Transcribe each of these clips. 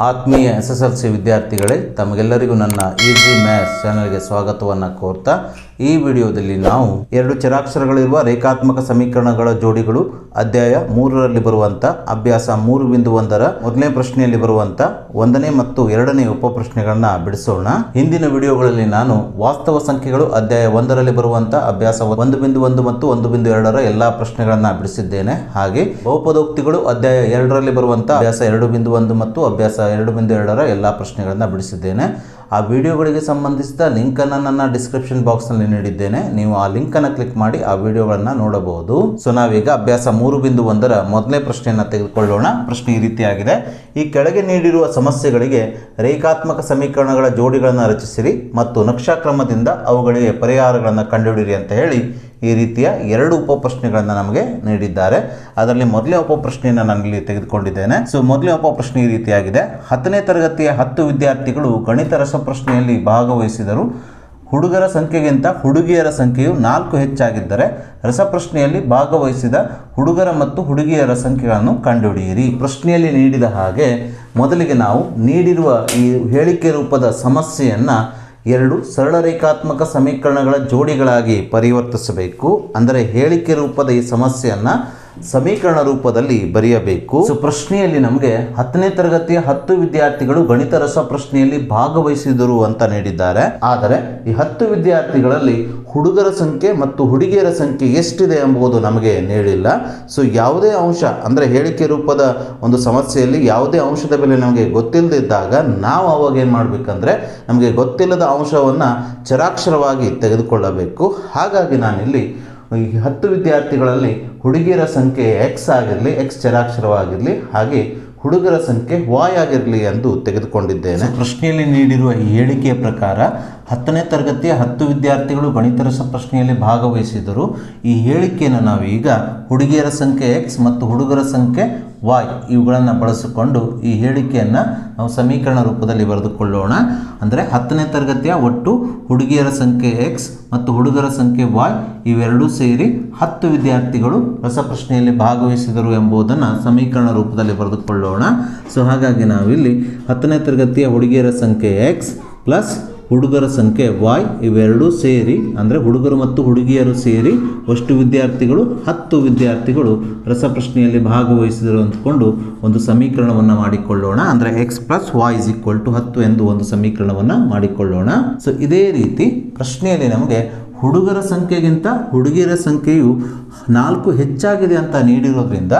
ಆತ್ಮೀಯ SSLC ವಿದ್ಯಾರ್ಥಿಗಳೇ, ತಮಗೆಲ್ಲರಿಗೂ ನನ್ನ ಈಸಿ ಮ್ಯಾಥ್ಸ್ ಚಾನಲ್ಗೆ ಸ್ವಾಗತವನ್ನು ಕೋರ್ತಾ ಈ ವಿಡಿಯೋದಲ್ಲಿ ನಾವು ಎರಡು ಚರಾಕ್ಷರಗಳಿರುವ ರೇಖಾತ್ಮಕ ಸಮೀಕರಣಗಳ ಜೋಡಿಗಳು ಅಧ್ಯಾಯ 3ರಲ್ಲಿ ಬರುವಂಥ ಅಭ್ಯಾಸ 3.1ರ ಮೊದಲನೇ ಪ್ರಶ್ನೆಯಲ್ಲಿ ಬರುವಂಥ 1ನೇ ಮತ್ತು 2ನೇ ಉಪಪ್ರಶ್ನೆಗಳನ್ನ ಬಿಡಿಸೋಣ. ಹಿಂದಿನ ವಿಡಿಯೋಗಳಲ್ಲಿ ನಾನು ವಾಸ್ತವ ಸಂಖ್ಯೆಗಳು ಅಧ್ಯಾಯ 1ರಲ್ಲಿ ಬರುವಂಥ ಅಭ್ಯಾಸ 1.1 ಮತ್ತು 1.2ರ ಎಲ್ಲಾ ಪ್ರಶ್ನೆಗಳನ್ನ ಬಿಡಿಸಿದ್ದೇನೆ. ಹಾಗೆ ಬಹುಪದೋಕ್ತಿಗಳು ಅಧ್ಯಾಯ 2ರಲ್ಲಿ ಬರುವಂಥ ಅಭ್ಯಾಸ 2.1 ಮತ್ತು ಅಭ್ಯಾಸ 2.2ರ ಎಲ್ಲಾ ಪ್ರಶ್ನೆಗಳನ್ನ ಬಿಡಿಸಿದ್ದೇನೆ. ಆ ವಿಡಿಯೋಗಳಿಗೆ ಸಂಬಂಧಿಸಿದ ಲಿಂಕನ್ನು ನನ್ನ ಡಿಸ್ಕ್ರಿಪ್ಷನ್ ಬಾಕ್ಸ್ನಲ್ಲಿ ನೀಡಿದ್ದೇನೆ. ನೀವು ಆ ಲಿಂಕನ್ನು ಕ್ಲಿಕ್ ಮಾಡಿ ಆ ವಿಡಿಯೋಗಳನ್ನು ನೋಡಬಹುದು. ಸೊ ನಾವೀಗ ಅಭ್ಯಾಸ 3.1ರ ಮೊದಲನೇ ಪ್ರಶ್ನೆಯನ್ನು ತೆಗೆದುಕೊಳ್ಳೋಣ. ಪ್ರಶ್ನೆ ಈ ರೀತಿಯಾಗಿದೆ: ಈ ಕೆಳಗೆ ನೀಡಿರುವ ಸಮಸ್ಯೆಗಳಿಗೆ ರೇಖಾತ್ಮಕ ಸಮೀಕರಣಗಳ ಜೋಡಿಗಳನ್ನು ರಚಿಸಿರಿ ಮತ್ತು ನಕ್ಷಾಕ್ರಮದಿಂದ ಅವುಗಳಿಗೆ ಪರಿಹಾರಗಳನ್ನು ಕಂಡುಹಿಡಿಯಿರಿ ಅಂತ ಹೇಳಿ ಈ ರೀತಿಯ ಎರಡು ಉಪಪ್ರಶ್ನೆಗಳನ್ನು ನಮಗೆ ನೀಡಿದ್ದಾರೆ. ಅದರಲ್ಲಿ ಮೊದಲನೇ ಉಪಪ್ರಶ್ನೆಯನ್ನು ನಾನು ಇಲ್ಲಿ ತೆಗೆದುಕೊಂಡಿದ್ದೇನೆ. ಸೊ ಮೊದಲನೇ ಉಪಪ್ರಶ್ನೆ ಈ ರೀತಿಯಾಗಿದೆ: 10ನೇ ತರಗತಿಯ 10 ವಿದ್ಯಾರ್ಥಿಗಳು ಗಣಿತ ರಸಪ್ರಶ್ನೆಯಲ್ಲಿ ಭಾಗವಹಿಸಿದರು. ಹುಡುಗರ ಸಂಖ್ಯೆಗಿಂತ ಹುಡುಗಿಯರ ಸಂಖ್ಯೆಯು 4 ಹೆಚ್ಚಾಗಿದ್ದರೆ ರಸಪ್ರಶ್ನೆಯಲ್ಲಿ ಭಾಗವಹಿಸಿದ ಹುಡುಗರ ಮತ್ತು ಹುಡುಗಿಯರ ಸಂಖ್ಯೆಗಳನ್ನು ಕಂಡುಹಿಡಿಯಿರಿ. ಪ್ರಶ್ನೆಯಲ್ಲಿ ನೀಡಿದ ಹಾಗೆ ಮೊದಲಿಗೆ ನಾವು ನೀಡಿರುವ ಈ ಹೇಳಿಕೆ ರೂಪದ ಸಮಸ್ಯೆಯನ್ನು ಎರಡು ಸರಳ ರೇಖಾತ್ಮಕ ಸಮೀಕರಣಗಳ ಜೋಡಿಗಳಾಗಿ ಪರಿವರ್ತಿಸಬೇಕು. ಅಂದರೆ ಹೇಳಿಕೆ ರೂಪದ ಈ ಸಮಸ್ಯೆಯನ್ನು ಸಮೀಕರಣ ರೂಪದಲ್ಲಿ ಬರೆಯಬೇಕು. ಸೊ ಪ್ರಶ್ನೆಯಲ್ಲಿ ನಮಗೆ 10ನೇ ತರಗತಿಯ 10 ವಿದ್ಯಾರ್ಥಿಗಳು ಗಣಿತ ರಸಪ್ರಶ್ನೆಯಲ್ಲಿ ಭಾಗವಹಿಸಿದರು ಅಂತ ನೀಡಿದ್ದಾರೆ. ಆದರೆ ಈ 10 ವಿದ್ಯಾರ್ಥಿಗಳಲ್ಲಿ ಹುಡುಗರ ಸಂಖ್ಯೆ ಮತ್ತು ಹುಡುಗಿಯರ ಸಂಖ್ಯೆ ಎಷ್ಟಿದೆ ಎಂಬುದು ನಮಗೆ ನೀಡಿಲ್ಲ. ಸೊ ಯಾವುದೇ ಅಂಶ ಅಂದರೆ ಹೇಳಿಕೆ ರೂಪದ ಒಂದು ಸಮಸ್ಯೆಯಲ್ಲಿ ಯಾವುದೇ ಅಂಶದ ಬೆಲೆ ನಮಗೆ ಗೊತ್ತಿಲ್ಲದಿದ್ದಾಗ ನಾವು ಅವಾಗ ಏನು ಮಾಡಬೇಕಂದ್ರೆ ನಮಗೆ ಗೊತ್ತಿಲ್ಲದ ಅಂಶವನ್ನು ಚರಾಕ್ಷರವಾಗಿ ತೆಗೆದುಕೊಳ್ಳಬೇಕು. ಹಾಗಾಗಿ ನಾನಿಲ್ಲಿ ಈ 10 ವಿದ್ಯಾರ್ಥಿಗಳಲ್ಲಿ ಹುಡುಗಿಯರ ಸಂಖ್ಯೆ X ಆಗಿರಲಿ, X ಚರಾಕ್ಷರವಾಗಿರಲಿ, ಹಾಗೆ ಹುಡುಗರ ಸಂಖ್ಯೆ Y ಆಗಿರಲಿ ಎಂದು ತೆಗೆದುಕೊಂಡಿದ್ದೇನೆ. ಪ್ರಶ್ನೆಯಲ್ಲಿ ನೀಡಿರುವ ಈ ಹೇಳಿಕೆಯ ಪ್ರಕಾರ 10ನೇ ತರಗತಿಯ 10 ವಿದ್ಯಾರ್ಥಿಗಳು ಗಣಿತ ರಸಪ್ರಶ್ನೆಯಲ್ಲಿ ಭಾಗವಹಿಸಿದರು. ಈ ಹೇಳಿಕೆಯನ್ನು ನಾವು ಈಗ ಹುಡುಗಿಯರ ಸಂಖ್ಯೆ X ಮತ್ತು ಹುಡುಗರ ಸಂಖ್ಯೆ Y ಇವುಗಳನ್ನು ಬಳಸಿಕೊಂಡು ಈ ಹೇಳಿಕೆಯನ್ನು ನಾವು ಸಮೀಕರಣ ರೂಪದಲ್ಲಿ ಬರೆದುಕೊಳ್ಳೋಣ. ಅಂದರೆ 10ನೇ ತರಗತಿಯ ಒಟ್ಟು ಹುಡುಗಿಯರ ಸಂಖ್ಯೆ X ಮತ್ತು ಹುಡುಗರ ಸಂಖ್ಯೆ Y ಇವೆರಡೂ ಸೇರಿ 10 ವಿದ್ಯಾರ್ಥಿಗಳು ರಸಪ್ರಶ್ನೆಯಲ್ಲಿ ಭಾಗವಹಿಸಿದರು ಎಂಬುದನ್ನು ಸಮೀಕರಣ ರೂಪದಲ್ಲಿ ಬರೆದುಕೊಳ್ಳೋಣ. ಸೊ ಹಾಗಾಗಿ ನಾವಿಲ್ಲಿ 10ನೇ ತರಗತಿಯ ಹುಡುಗಿಯರ ಸಂಖ್ಯೆ X ಪ್ಲಸ್ ಹುಡುಗರ ಸಂಖ್ಯೆ Y ಇವೆರಡೂ ಸೇರಿ, ಅಂದರೆ ಹುಡುಗರು ಮತ್ತು ಹುಡುಗಿಯರು ಸೇರಿ ಅಷ್ಟು ವಿದ್ಯಾರ್ಥಿಗಳು 10 ವಿದ್ಯಾರ್ಥಿಗಳು ರಸಪ್ರಶ್ನೆಯಲ್ಲಿ ಭಾಗವಹಿಸಿದರು ಅಂದ್ಕೊಂಡು ಒಂದು ಸಮೀಕರಣವನ್ನು ಮಾಡಿಕೊಳ್ಳೋಣ. ಅಂದರೆ X plus Y is equal to 10 ಎಂದು ಒಂದು ಸಮೀಕರಣವನ್ನು ಮಾಡಿಕೊಳ್ಳೋಣ. ಸೊ ಇದೇ ರೀತಿ ಪ್ರಶ್ನೆಯಲ್ಲಿ ನಮಗೆ ಹುಡುಗರ ಸಂಖ್ಯೆಗಿಂತ ಹುಡುಗಿಯರ ಸಂಖ್ಯೆಯು 4 ಹೆಚ್ಚಾಗಿದೆ ಅಂತ ನೀಡಿರೋದ್ರಿಂದ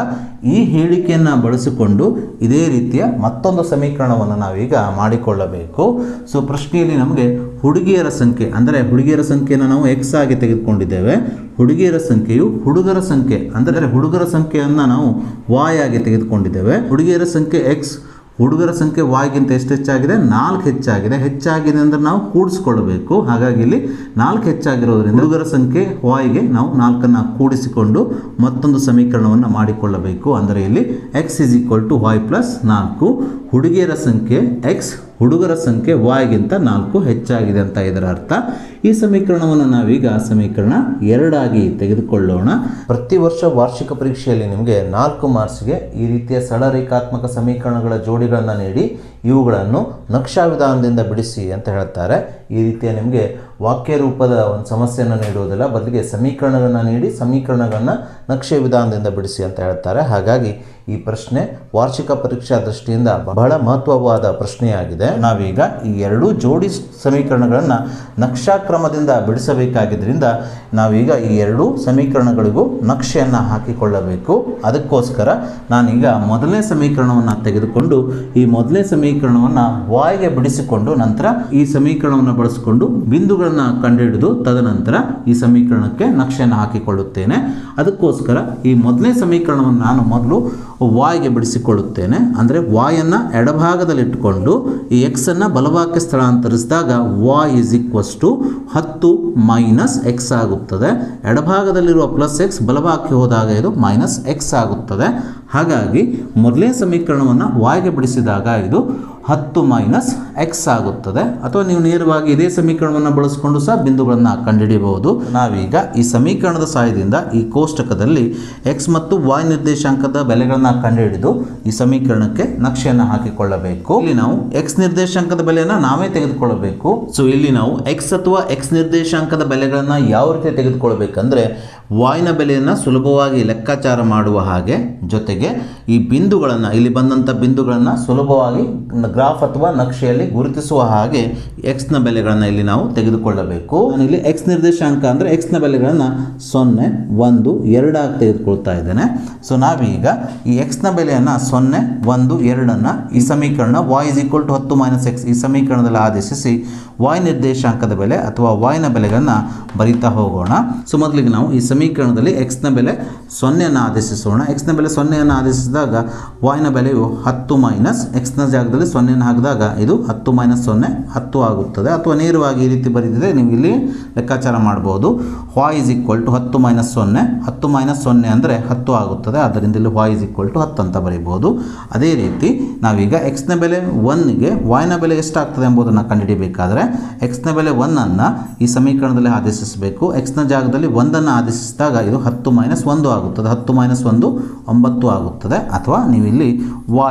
ಈ ಹೇಳಿಕೆಯನ್ನು ಬಳಸಿಕೊಂಡು ಇದೇ ರೀತಿಯ ಮತ್ತೊಂದು ಸಮೀಕರಣವನ್ನು ನಾವೀಗ ಮಾಡಿಕೊಳ್ಳಬೇಕು. ಸೊ ಪ್ರಶ್ನೆಯಲ್ಲಿ ನಮಗೆ ಹುಡುಗಿಯರ ಸಂಖ್ಯೆ ಅಂದರೆ ಹುಡುಗಿಯರ ಸಂಖ್ಯೆಯನ್ನು ನಾವು X ಆಗಿ ತೆಗೆದುಕೊಂಡಿದ್ದೇವೆ. ಹುಡುಗಿಯರ ಸಂಖ್ಯೆಯು ಹುಡುಗರ ಸಂಖ್ಯೆ ಅಂದರೆ ಹುಡುಗರ ಸಂಖ್ಯೆಯನ್ನು ನಾವು Y ಆಗಿ ತೆಗೆದುಕೊಂಡಿದ್ದೇವೆ. ಹುಡುಗಿಯರ ಸಂಖ್ಯೆ X ಹುಡುಗರ ಸಂಖ್ಯೆ Yಗಿಂತ ಎಷ್ಟು ಹೆಚ್ಚಾಗಿದೆ? 4 ಹೆಚ್ಚಾಗಿದೆ. ಹೆಚ್ಚಾಗಿದೆ ಅಂದರೆ ನಾವು ಕೂಡಿಸ್ಕೊಳ್ಬೇಕು. ಹಾಗಾಗಿ ಇಲ್ಲಿ 4 ಹೆಚ್ಚಾಗಿರೋದ್ರಿಂದ ಹುಡುಗರ ಸಂಖ್ಯೆ Yಗೆ ನಾವು 4ಅನ್ನು ಕೂಡಿಸಿಕೊಂಡು ಮತ್ತೊಂದು ಸಮೀಕರಣವನ್ನು ಮಾಡಿಕೊಳ್ಳಬೇಕು. ಅಂದರೆ ಇಲ್ಲಿ X is equal to Y plus 4. ಹುಡುಗಿಯರ ಸಂಖ್ಯೆ X ಹುಡುಗರ ಸಂಖ್ಯೆ Yಗಿಂತ 4 ಹೆಚ್ಚಾಗಿದೆ ಅಂತ ಇದರ ಅರ್ಥ. ಈ ಸಮೀಕರಣವನ್ನು ನಾವೀಗ ಸಮೀಕರಣ 2 ಆಗಿ ತೆಗೆದುಕೊಳ್ಳೋಣ. ಪ್ರತಿ ವರ್ಷ ವಾರ್ಷಿಕ ಪರೀಕ್ಷೆಯಲ್ಲಿ ನಿಮಗೆ 4 ಮಾರ್ಕ್ಸ್ಗೆ ಈ ರೀತಿಯ ಸರಳ ರೇಖಾತ್ಮಕ ಸಮೀಕರಣಗಳ ಜೋಡಿಗಳನ್ನು ನೀಡಿ ಇವುಗಳನ್ನು ನಕ್ಷಾ ವಿಧಾನದಿಂದ ಬಿಡಿಸಿ ಅಂತ ಹೇಳ್ತಾರೆ. ಈ ರೀತಿಯ ನಿಮಗೆ ವಾಕ್ಯ ರೂಪದ ಒಂದು ಸಮಸ್ಯೆಯನ್ನು ನೀಡುವುದಿಲ್ಲ, ಬದಲಿಗೆ ಸಮೀಕರಣಗಳನ್ನು ನೀಡಿ ಸಮೀಕರಣಗಳನ್ನು ನಕ್ಷೆ ವಿಧಾನದಿಂದ ಬಿಡಿಸಿ ಅಂತ ಹೇಳ್ತಾರೆ. ಹಾಗಾಗಿ ಈ ಪ್ರಶ್ನೆ ವಾರ್ಷಿಕ ಪರೀಕ್ಷಾ ದೃಷ್ಟಿಯಿಂದ ಬಹಳ ಮಹತ್ವವಾದ ಪ್ರಶ್ನೆಯಾಗಿದೆ. ನಾವೀಗ ಈ ಎರಡೂ ಜೋಡಿ ಸಮೀಕರಣಗಳನ್ನು ನಕ್ಷಾಕ್ರಮದಿಂದ ಬಿಡಿಸಬೇಕಾಗಿದ್ದರಿಂದ ನಾವೀಗ ಈ ಎರಡೂ ಸಮೀಕರಣಗಳಿಗೂ ನಕ್ಷೆಯನ್ನು ಹಾಕಿಕೊಳ್ಳಬೇಕು. ಅದಕ್ಕೋಸ್ಕರ ನಾನೀಗ ಮೊದಲನೇ ಸಮೀಕರಣವನ್ನು ತೆಗೆದುಕೊಂಡು ಈ ಮೊದಲನೇ ಸಮೀಕರಣವನ್ನು Yಗೆ ಬಿಡಿಸಿಕೊಂಡು ನಂತರ ಈ ಸಮೀಕರಣವನ್ನು ಬಳಸಿಕೊಂಡು ಬಿಂದುಗಳನ್ನು ಕಂಡುಹಿಡಿದು ತದನಂತರ ಈ ಸಮೀಕರಣಕ್ಕೆ ನಕ್ಷೆಯನ್ನು ಹಾಕಿಕೊಳ್ಳುತ್ತೇನೆ. ಅದಕ್ಕೋಸ್ಕರ ಈ ಮೊದಲನೇ ಸಮೀಕರಣವನ್ನು ನಾನು ಮೊದಲು Yಗೆ ಬಿಡಿಸಿಕೊಳ್ಳುತ್ತೇನೆ. ಅಂದರೆ Yಯನ್ನು ಎಡಭಾಗದಲ್ಲಿಟ್ಟುಕೊಂಡು ಈ Xನ್ನು ಬಲಭಾಗಕ್ಕೆ ಸ್ಥಳಾಂತರಿಸಿದಾಗ Y is equals to 10 minus X ಆಗುತ್ತದೆ. ಎಡಭಾಗದಲ್ಲಿರುವ ಪ್ಲಸ್ X ಬಲಭಾಗಕ್ಕೆ ಹೋದಾಗ ಇದು ಮೈನಸ್ X ಆಗುತ್ತದೆ. ಹಾಗಾಗಿ ಮೊದಲನೇ ಸಮೀಕರಣವನ್ನು ವಾಯ್ಗೆ ಬಿಡಿಸಿದಾಗ ಇದು 10 ಮೈನಸ್ ಎಕ್ಸ್ ಆಗುತ್ತದೆ. ಅಥವಾ ನೀವು ನೇರವಾಗಿ ಇದೇ ಸಮೀಕರಣವನ್ನು ಬಳಸಿಕೊಂಡು ಸಹ ಬಿಂದುಗಳನ್ನು ಕಂಡುಹಿಡಿಯಬಹುದು. ನಾವೀಗ ಈ ಸಮೀಕರಣದ ಸಹಾಯದಿಂದ ಈ ಕೋಷ್ಟಕದಲ್ಲಿ ಎಕ್ಸ್ ಮತ್ತು ವಾಯ್ ನಿರ್ದೇಶಾಂಕದ ಬೆಲೆಗಳನ್ನು ಕಂಡುಹಿಡಿದು ಈ ಸಮೀಕರಣಕ್ಕೆ ನಕ್ಷೆಯನ್ನು ಹಾಕಿಕೊಳ್ಳಬೇಕು. ಇಲ್ಲಿ ನಾವು ಎಕ್ಸ್ ನಿರ್ದೇಶಾಂಕದ ಬೆಲೆಯನ್ನು ನಾವೇ ತೆಗೆದುಕೊಳ್ಳಬೇಕು. ಸೊ ಇಲ್ಲಿ ನಾವು ಎಕ್ಸ್ ಅಥವಾ ಎಕ್ಸ್ ನಿರ್ದೇಶಾಂಕದ ಬೆಲೆಗಳನ್ನು ಯಾವ ರೀತಿ ತೆಗೆದುಕೊಳ್ಳಬೇಕಂದ್ರೆ ವಾಯ್ನ ಬೆಲೆಯನ್ನು ಸುಲಭವಾಗಿ ಲೆಕ್ಕಾಚಾರ ಮಾಡುವ ಹಾಗೆ, ಜೊತೆಗೆ ಈ ಬಿಂದುಗಳನ್ನು ಇಲ್ಲಿ ಬಂದಂಥ ಬಿಂದುಗಳನ್ನು ಸುಲಭವಾಗಿ ಗ್ರಾಫ್ ಅಥವಾ ನಕ್ಷೆಯಲ್ಲಿ ಗುರುತಿಸುವ ಹಾಗೆ ಎಕ್ಸ್ನ ಬೆಲೆಗಳನ್ನು ಇಲ್ಲಿ ನಾವು ತೆಗೆದುಕೊಳ್ಳಬೇಕು. ನಾನಿಲ್ಲಿ ಎಕ್ಸ್ ನಿರ್ದೇಶಾಂಕ ಅಂದರೆ ಎಕ್ಸ್ನ ಬೆಲೆಗಳನ್ನು 0, 1, 2 ಆಗಿ ತೆಗೆದುಕೊಳ್ತಾ ಇದ್ದೇನೆ. ಸೊ ನಾವೀಗ ಈ ಎಕ್ಸ್ನ ಬೆಲೆಯನ್ನು 0, 1, 2 ಈ ಸಮೀಕರಣ y = 10 ಮೈನಸ್ ಎಕ್ಸ್ ಈ ಸಮೀಕರಣದಲ್ಲಿ ಆದೇಶಿಸಿ ವಾಯ್ ನಿರ್ದೇಶಾಂಕದ ಬೆಲೆ ಅಥವಾ ವಾಯ್ನ ಬೆಲೆಗಳನ್ನು ಬರಿತಾ ಹೋಗೋಣ. ಸೊ ಮೊದಲಿಗೆ ನಾವು ಈ ಸಮೀಕರಣದಲ್ಲಿ ಎಕ್ಸ್ನ ಬೆಲೆ 0 ಆದೇಶಿಸೋಣ. ಎಕ್ಸ್ನ ಬೆಲೆ 0 ಆದೇಶಿಸಿದಾಗ ವಾಯ್ನ ಬೆಲೆಯು 10 ಮೈನಸ್ ಎಕ್ಸ್ನ ಜಾಗದಲ್ಲಿ 0 ಹಾಕಿದಾಗ ಇದು 10 ಮೈನಸ್ 0 10 ಆಗುತ್ತದೆ. ಅಥವಾ ನೇರವಾಗಿ ಈ ರೀತಿ ಬರೆದಿದೆ ನೀವು ಇಲ್ಲಿ ಲೆಕ್ಕಾಚಾರ ಮಾಡ್ಬೋದು. y = 10 ಮೈನಸ್ 0 10 ಮೈನಸ್ 0 ಅಂದರೆ 10 ಆಗುತ್ತದೆ. ಆದ್ದರಿಂದ ಇಲ್ಲಿ y = 10 ಅಂತ ಬರೀಬೋದು. ಅದೇ ರೀತಿ ನಾವೀಗ ಎಕ್ಸ್ನ ಬೆಲೆ 1ಗೆ ವಾಯ್ನ ಬೆಲೆ ಎಷ್ಟಾಗ್ತದೆ ಎಂಬುದನ್ನು ಕಂಡುಹಿಡಿಯಬೇಕಾದ್ರೆ ಎಕ್ಸ್ನ ಬೆಲೆ 1 ಈ ಸಮೀಕರಣದಲ್ಲಿ ಆದೇಶಿಸಬೇಕು. ಎಕ್ಸ್ನ ಜಾಗದಲ್ಲಿ 1 ಆದೇಶಿಸಿದಾಗ ಇದು 10 ಮೈನಸ್ 1 ಆಗುತ್ತದೆ. 10 ಮೈನಸ್ 1 9 ಆಗುತ್ತದೆ. ಅಥವಾ ನೀವು ಇಲ್ಲಿ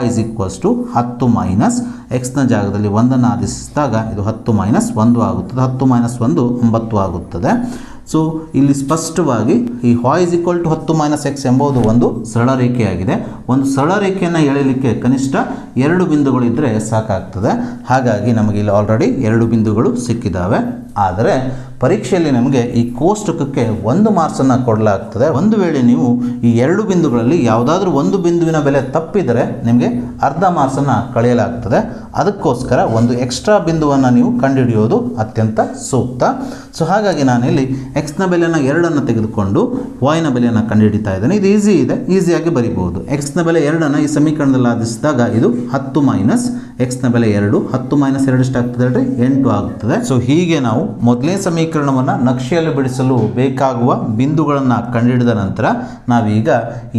y = 10 ಮೈನಸ್ ಎಕ್ಸ್ನ ಜಾಗದಲ್ಲಿ 1 ಆದೇಶಿಸಿದಾಗ ಇದು 10 ಮೈನಸ್ 1 ಆಗುತ್ತದೆ. 10 ಮೈನಸ್ 1 9 ಆಗುತ್ತದೆ. ಸೊ ಇಲ್ಲಿ ಸ್ಪಷ್ಟವಾಗಿ ಈ y = 10 ಮೈನಸ್ ಎಕ್ಸ್ ಎಂಬುದು ಒಂದು ಸರಳ ರೇಖೆಯಾಗಿದೆ. ಒಂದು ಸರಳ ರೇಖೆಯನ್ನು ಎಳೆಯಲಿಕ್ಕೆ ಕನಿಷ್ಠ 2 ಬಿಂದುಗಳಿದ್ದರೆ ಸಾಕಾಗ್ತದೆ. ಹಾಗಾಗಿ ನಮಗೆ ಇಲ್ಲಿ ಆಲ್ರೆಡಿ 2 ಬಿಂದುಗಳು ಸಿಕ್ಕಿದ್ದಾವೆ. ಆದರೆ ಪರೀಕ್ಷೆಯಲ್ಲಿ ನಮಗೆ ಈ ಕೋಷ್ಟಕಕ್ಕೆ 1 ಮಾರ್ಕ್ಸನ್ನು ಕೊಡಲಾಗ್ತದೆ. ಒಂದು ವೇಳೆ ನೀವು ಈ 2 ಬಿಂದುಗಳಲ್ಲಿ ಯಾವುದಾದ್ರೂ ಒಂದು ಬಿಂದುವಿನ ಬೆಲೆ ತಪ್ಪಿದರೆ ನಿಮಗೆ ಅರ್ಧ ಮಾರ್ಕ್ಸನ್ನು ಕಳೆಯಲಾಗ್ತದೆ. ಅದಕ್ಕೋಸ್ಕರ ಒಂದು ಎಕ್ಸ್ಟ್ರಾ ಬಿಂದುವನ್ನು ನೀವು ಕಂಡುಹಿಡಿಯೋದು ಅತ್ಯಂತ ಸೂಕ್ತ. ಸೊ ಹಾಗಾಗಿ ನಾನಿಲ್ಲಿ ಎಕ್ಸ್ನ ಬೆಲೆಯನ್ನು 2 ತೆಗೆದುಕೊಂಡು ವಾಯ್ನ ಬೆಲೆಯನ್ನು ಕಂಡುಹಿಡಿತಾ ಇದ್ದೇನೆ. ಇದು ಈಸಿ ಇದೆ, ಈಸಿಯಾಗಿ ಬರಿಬಹುದು. ಎಕ್ಸ್ನ ಬೆಲೆ 2 ಈ ಸಮೀಕರಣದಲ್ಲಿ ಆದೇಶಿಸಿದಾಗ ಇದು 10 ಮೈನಸ್ ಎಕ್ಸ್ನ ಬೆಲೆ 2 10 ಮೈನಸ್ 2 ಎಷ್ಟಾಗ್ತದೆ ಹೇಳ್ರಿ 8 ಆಗುತ್ತದೆ. ಸೊ ಹೀಗೆ ನಾವು ಮೊದಲನೇ ಸಮೀಕರಣವನ್ನು ನಕ್ಷೆಯಲ್ಲಿ ಬಿಡಿಸಲು ಬೇಕಾಗುವ ಬಿಂದುಗಳನ್ನು ಕಂಡುಹಿಡಿದ ನಂತರ ನಾವೀಗ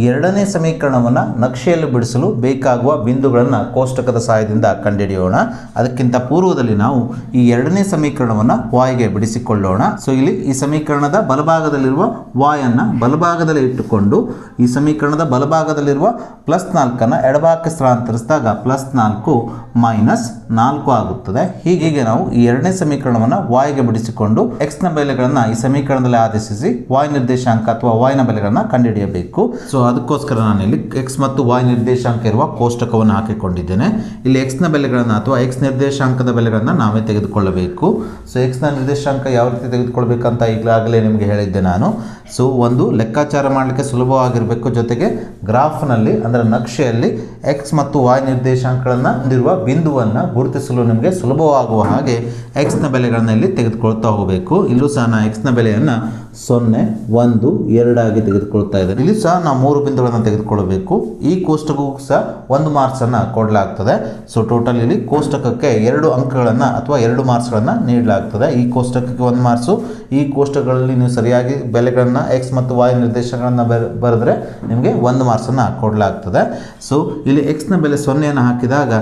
ಎರಡನೇ ಸಮೀಕರಣವನ್ನು ನಕ್ಷೆಯಲ್ಲಿ ಬಿಡಿಸಲು ಬೇಕಾಗುವ ಬಿಂದುಗಳನ್ನು ಕೋಷ್ಟಕದ ಸಹಾಯದಿಂದ ಕಂಡುಹಿಡಿಯೋಣ. ಅದಕ್ಕಿಂತ ಪೂರ್ವದಲ್ಲಿ ನಾವು ಈ ಎರಡನೇ ಸಮೀಕರಣವನ್ನು ವಾಯ್ಗೆ ಬಿಡಿಸಿಕೊಳ್ಳೋಣ. ಸೊ ಇಲ್ಲಿ ಈ ಸಮೀಕರಣದ ಬಲಭಾಗದಲ್ಲಿರುವ ವಾಯನ್ನು ಬಲಭಾಗದಲ್ಲಿ ಇಟ್ಟುಕೊಂಡು ಈ ಸಮೀಕರಣದ ಬಲಭಾಗದಲ್ಲಿರುವ +4 ಎಡಭಾಗಕ್ಕೆ ಸ್ಥಳಾಂತರಿಸಿದಾಗ +4 ಮೈನಸ್ 4 ಆಗುತ್ತದೆ. ಹೀಗೆ ನಾವು ಈ ಎರಡನೇ ಸಮೀಕರಣವನ್ನು ವಾಯ್ಗೆ ಬಿಡಿಸಿಕೊಂಡು ಎಕ್ಸ್ನ ಬೆಲೆಗಳನ್ನು ಈ ಸಮೀಕರಣದಲ್ಲಿ ಆದೇಶಿಸಿ ವಾಯ್ ನಿರ್ದೇಶಾಂಕ ಅಥವಾ ವಾಯ್ನ ಬೆಲೆಗಳನ್ನು ಕಂಡುಹಿಡಿಯಬೇಕು. ಸೊ ಅದಕ್ಕೋಸ್ಕರ ನಾನು ಇಲ್ಲಿ ಎಕ್ಸ್ ಮತ್ತು ವಾಯ್ ನಿರ್ದೇಶಾಂಕ ಇರುವ ಕೋಷ್ಟಕವನ್ನು ಹಾಕಿಕೊಂಡಿದ್ದೇನೆ. ಇಲ್ಲಿ ಎಕ್ಸ್ನ ಬೆಲೆಗಳನ್ನು ಅಥವಾ ಎಕ್ಸ್ ನಿರ್ದೇಶಾಂಕದ ಬೆಲೆಗಳನ್ನು ನಾವೇ ತೆಗೆದುಕೊಳ್ಳಬೇಕು. ಸೊ ಎಕ್ಸ್ನ ನಿರ್ದೇಶಾಂಕ ಯಾವ ರೀತಿ ತೆಗೆದುಕೊಳ್ಬೇಕಂತ ಈಗಾಗಲೇ ನಿಮಗೆ ಹೇಳಿದ್ದೆ ನಾನು. ಸೊ ಒಂದು ಲೆಕ್ಕಾಚಾರ ಮಾಡಲಿಕ್ಕೆ ಸುಲಭವಾಗಿರಬೇಕು, ಜೊತೆಗೆ ಗ್ರಾಫ್ನಲ್ಲಿ ಅಂದರೆ ನಕ್ಷೆಯಲ್ಲಿ ಎಕ್ಸ್ ಮತ್ತು ವಾಯ್ ನಿರ್ದೇಶಾಂಕಗಳನ್ನು ಹೊಂದಿರುವ ಬಿಂದುವನ್ನು ಗುರುತಿಸಲು ನಿಮಗೆ ಸುಲಭವಾಗುವ ಹಾಗೆ ಎಕ್ಸ್ನ ಬೆಲೆಗಳನ್ನು ಇಲ್ಲಿ ತೆಗೆದುಕೊಳ್ತಾ ಹೋಗಬೇಕು. ಇಲ್ಲೂ ಸಹ ನಾನು ಎಕ್ಸ್ನ ಬೆಲೆಯನ್ನು 0, 1, 2 ಆಗಿ ತೆಗೆದುಕೊಳ್ತಾ ಇದ್ದೇನೆ. ಇಲ್ಲಿ ಸಹ ನಾವು 3 ಬಿಂದುಗಳನ್ನು ತೆಗೆದುಕೊಳ್ಳಬೇಕು. ಈ ಕೋಷ್ಟಕಕ್ಕೂ ಸಹ 1 ಮಾರ್ಕ್ಸನ್ನು ಕೊಡಲಾಗ್ತದೆ. ಸೊ ಟೋಟಲ್ ಇಲ್ಲಿ ಕೋಷ್ಟಕಕ್ಕೆ 2 ಅಂಕಗಳನ್ನು ಅಥವಾ 2 ಮಾರ್ಕ್ಸ್ಗಳನ್ನು ನೀಡಲಾಗ್ತದೆ. ಈ ಕೋಷ್ಟಕಕ್ಕೆ 1 ಮಾರ್ಕ್ಸು. ಈ ಕೋಷ್ಟಕಗಳಲ್ಲಿ ನೀವು ಸರಿಯಾಗಿ ಬೆಲೆಗಳನ್ನು ಎಕ್ಸ್ ಮತ್ತು ವಾಯ್ ನಿರ್ದೇಶಕಗಳನ್ನು ಬರೆದ್ರೆ ನಿಮಗೆ 1 ಮಾರ್ಕ್ಸನ್ನು ಕೊಡಲಾಗ್ತದೆ. ಸೊ ಇಲ್ಲಿ ಎಕ್ಸ್ನ ಬೆಲೆ 0 ಹಾಕಿದಾಗ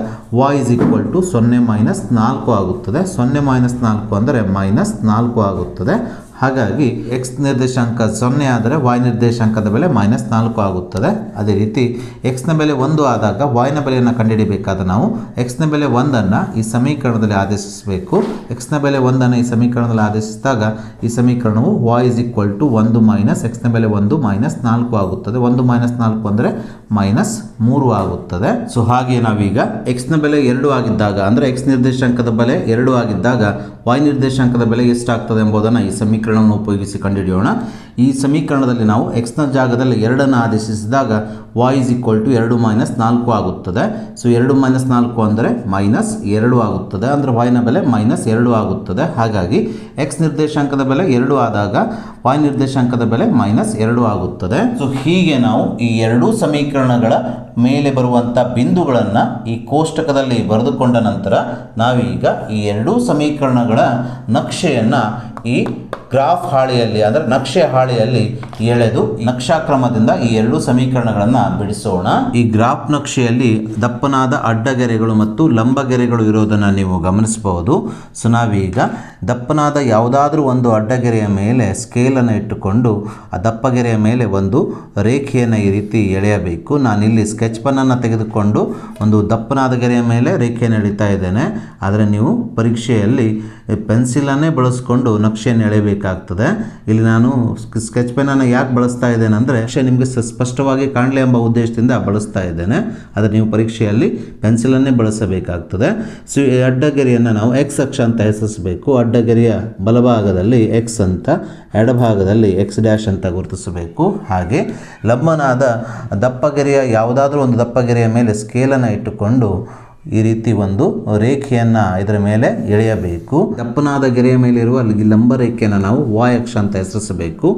y = 0 ಮೈನಸ್ 4 ಆಗುತ್ತದೆ. 0 ಮೈನಸ್ 4 ಅಂದರೆ -4 ಆಗುತ್ತದೆ. ಹಾಗಾಗಿ ಎಕ್ಸ್ ನಿರ್ದೇಶಾಂಕ 0 ಆದರೆ ವಾಯ್ ನಿರ್ದೇಶಾಂಕದ ಬೆಲೆ -4 ಆಗುತ್ತದೆ. ಅದೇ ರೀತಿ ಎಕ್ಸ್ನ ಬೆಲೆ 1 ಆದಾಗ ವಾಯ್ನ ಬೆಲೆಯನ್ನು ಕಂಡುಹಿಡಿಯಬೇಕಾದ ನಾವು ಎಕ್ಸ್ನ ಬೆಲೆ 1 ಈ ಸಮೀಕರಣದಲ್ಲಿ ಆದೇಶಿಸಬೇಕು. ಎಕ್ಸ್ನ ಬೆಲೆ 1 ಈ ಸಮೀಕರಣದಲ್ಲಿ ಆದೇಶಿಸಿದಾಗ ಈ ಸಮೀಕರಣವು y = 1 ಮೈನಸ್ ಎಕ್ಸ್ನ ಬೆಲೆ 1 -4 ಆಗುತ್ತದೆ. 1 -4 ಅಂದರೆ -3 ಆಗುತ್ತದೆ. ಸೊ ಹಾಗೆ ನಾವೀಗ ಎಕ್ಸ್ನ ಬೆಲೆ 2 ಆಗಿದ್ದಾಗ ಅಂದರೆ ಎಕ್ಸ್ ನಿರ್ದೇಶಾಂಕದ ಬೆಲೆ 2 ಆಗಿದ್ದಾಗ ವಾಯ್ ನಿರ್ದೇಶಾಂಕದ ಬೆಲೆ ಎಷ್ಟಾಗ್ತದೆ ಎಂಬುದನ್ನು ಈ ಸಮೀಕರಣವನ್ನು ಉಪಯೋಗಿಸಿ ಕಂಡುಹಿಡಿಯೋಣ. ಈ ಸಮೀಕರಣದಲ್ಲಿ ನಾವು ಎಕ್ಸ್ನ ಜಾಗದಲ್ಲಿ 2 ಆದೇಶಿಸಿದಾಗ y = 2 - 4 ಆಗುತ್ತದೆ. ಸೊ 2 - 4 ಅಂದರೆ -2 ಆಗುತ್ತದೆ. ಅಂದರೆ ವಾಯ್ನ ಬೆಲೆ -2 ಆಗುತ್ತದೆ. ಹಾಗಾಗಿ ಎಕ್ಸ್ ನಿರ್ದೇಶಾಂಕದ ಬೆಲೆ 2 ಆದಾಗ ವಾಯ್ ನಿರ್ದೇಶಾಂಕದ ಬೆಲೆ -2 ಆಗುತ್ತದೆ. ಸೊ ಹೀಗೆ ನಾವು ಈ ಎರಡೂ ಸಮೀಕರಣಗಳ ಮೇಲೆ ಬರುವಂಥ ಬಿಂದುಗಳನ್ನು ಈ ಕೋಷ್ಟಕದಲ್ಲಿ ಬರೆದುಕೊಂಡ ನಂತರ ನಾವೀಗ ಈ ಎರಡೂ ಸಮೀಕರಣಗಳ ನಕ್ಷೆಯನ್ನು ಈ ಗ್ರಾಫ್ ಹಾಳೆಯಲ್ಲಿ ಅಂದರೆ ನಕ್ಷೆ ಹಾಳೆಯಲ್ಲಿ ಎಳೆದು ನಕ್ಷಾಕ್ರಮದಿಂದ ಈ ಎರಡೂ ಸಮೀಕರಣಗಳನ್ನು ಬಿಡಿಸೋಣ. ಈ ಗ್ರಾಫ್ ನಕ್ಷೆಯಲ್ಲಿ ದಪ್ಪನಾದ ಅಡ್ಡಗೆರೆಗಳು ಮತ್ತು ಲಂಬಗೆರೆಗಳು ಇರೋದನ್ನು ನೀವು ಗಮನಿಸಬಹುದು. ಸೊ ನಾವೀಗ ದಪ್ಪನಾದ ಯಾವುದಾದ್ರೂ ಒಂದು ಅಡ್ಡಗೆರೆಯ ಮೇಲೆ ಸ್ಕೇಲನ್ನು ಇಟ್ಟುಕೊಂಡು ಆ ದಪ್ಪಗೆರೆಯ ಮೇಲೆ ಒಂದು ರೇಖೆಯನ್ನು ಈ ರೀತಿ ಎಳೆಯಬೇಕು. ನಾನಿಲ್ಲಿ ಸ್ಕೆಚ್ ಪೆನ್ನನ್ನು ತೆಗೆದುಕೊಂಡು ಒಂದು ದಪ್ಪನಾದ ಗೆರೆಯ ಮೇಲೆ ರೇಖೆಯನ್ನು ಎಳಿತಾ ಇದ್ದೇನೆ. ಆದರೆ ನೀವು ಪರೀಕ್ಷೆಯಲ್ಲಿ ಪೆನ್ಸಿಲನ್ನೇ ಬಳಸ್ಕೊಂಡು ನಕ್ಷೆಯನ್ನು ಎಳೆಯಬೇಕಾಗ್ತದೆ. ಇಲ್ಲಿ ನಾನು ಸ್ಕೆಚ್ ಪೆನ್ನನ್ನು ಯಾಕೆ ಬಳಸ್ತಾ ಇದ್ದೇನೆ ಅಂದರೆ ನಕ್ಷೆ ನಿಮಗೆ ಸ್ಪಷ್ಟವಾಗಿ ಕಾಣಲಿ ಎಂಬ ಉದ್ದೇಶದಿಂದ ಬಳಸ್ತಾ ಇದ್ದೇನೆ. ಆದರೆ ನೀವು ಪರೀಕ್ಷೆಯಲ್ಲಿ ಪೆನ್ಸಿಲನ್ನೇ ಬಳಸಬೇಕಾಗ್ತದೆ. ಸೊ ಈ ಅಡ್ಡಗೆರೆಯನ್ನು ನಾವು ಎಕ್ಸ್ ಅಕ್ಷ ಅಂತ ಹೆಸರಿಸಬೇಕು. ಅಡ್ಡಗೆರೆಯ ಬಲಭಾಗದಲ್ಲಿ ಎಕ್ಸ್ ಅಂತ, ಎಡಭಾಗದಲ್ಲಿ ಎಕ್ಸ್ ಡ್ಯಾಶ್ ಅಂತ ಗುರುತಿಸಬೇಕು. ಹಾಗೆ ಲಂಬನಾದ ದಪ್ಪಗೆರೆಯ ಯಾವುದಾದ್ರೂ ಒಂದು ದಪ್ಪಗೆರೆಯ ಮೇಲೆ ಸ್ಕೇಲನ್ನು ಇಟ್ಟುಕೊಂಡು ಈ ರೀತಿ ಒಂದು ರೇಖೆಯನ್ನು ಇದರ ಮೇಲೆ ಎಳೆಯಬೇಕು. ದಪ್ಪನಾದ ಗೆರೆಯ ಮೇಲೆ ಇರುವ ಲಂಬ ರೇಖೆಯನ್ನು ನಾವು ವಾಯ್ ಅಕ್ಷ ಅಂತ ಹೆಸರಿಸಬೇಕು.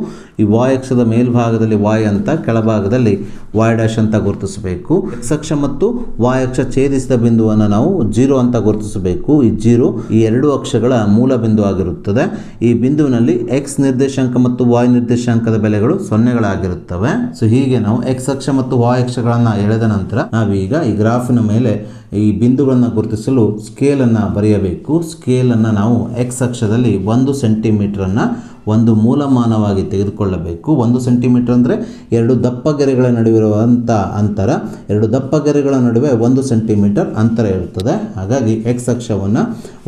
ಈ ವಾಯ್ ಅಕ್ಷದ ಮೇಲ್ಭಾಗದಲ್ಲಿ ವಾಯ್ ಅಂತ, ಕೆಳಭಾಗದಲ್ಲಿ ವಾಯ್ ಡ್ಯಾಶ್ ಅಂತ ಗುರುತಿಸಬೇಕು. ಎಕ್ಸ್ ಅಕ್ಷ ಮತ್ತು ವಾಯ್ ಅಕ್ಷ ಛೇದಿಸಿದ ಬಿಂದುವನ್ನು ನಾವು 0 ಅಂತ ಗುರುತಿಸಬೇಕು. ಈ 0 ಈ ಎರಡು ಅಕ್ಷಗಳ ಮೂಲ ಬಿಂದು ಆಗಿರುತ್ತದೆ. ಈ ಬಿಂದುವಿನಲ್ಲಿ ಎಕ್ಸ್ ನಿರ್ದೇಶಾಂಕ ಮತ್ತು ವಾಯ್ ನಿರ್ದೇಶಾಂಕದ ಬೆಲೆಗಳು 0ಗಳಾಗಿರುತ್ತವೆ. ಸೊ ಹೀಗೆ ನಾವು ಎಕ್ಸ್ ಅಕ್ಷ ಮತ್ತು ವಾಯ್ ಅಕ್ಷಗಳನ್ನು ಎಳೆದ ನಂತರ ನಾವೀಗ ಈ ಗ್ರಾಫಿನ ಮೇಲೆ ಈ ಬಿಂದುಗಳನ್ನು ಗುರುತಿಸಲು ಸ್ಕೇಲನ್ನು ಬರೆಯಬೇಕು. ಸ್ಕೇಲನ್ನು ನಾವು ಎಕ್ಸ್ ಅಕ್ಷದಲ್ಲಿ 1 ಸೆಂಟಿಮೀಟರನ್ನು ಒಂದು ಮೂಲಮಾನವಾಗಿ ತೆಗೆದುಕೊಳ್ಳಬೇಕು. 1 ಸೆಂಟಿಮೀಟರ್ ಅಂದರೆ ಎರಡು ದಪ್ಪಗೆರೆಗಳ ನಡುವಿರುವಂಥ ಅಂತರ. ಎರಡು ದಪ್ಪಗೆರೆಗಳ ನಡುವೆ 1 ಸೆಂಟಿಮೀಟರ್ ಅಂತರ ಇರುತ್ತದೆ. ಹಾಗಾಗಿ ಎಕ್ಸ್ ಅಕ್ಷವನ್ನು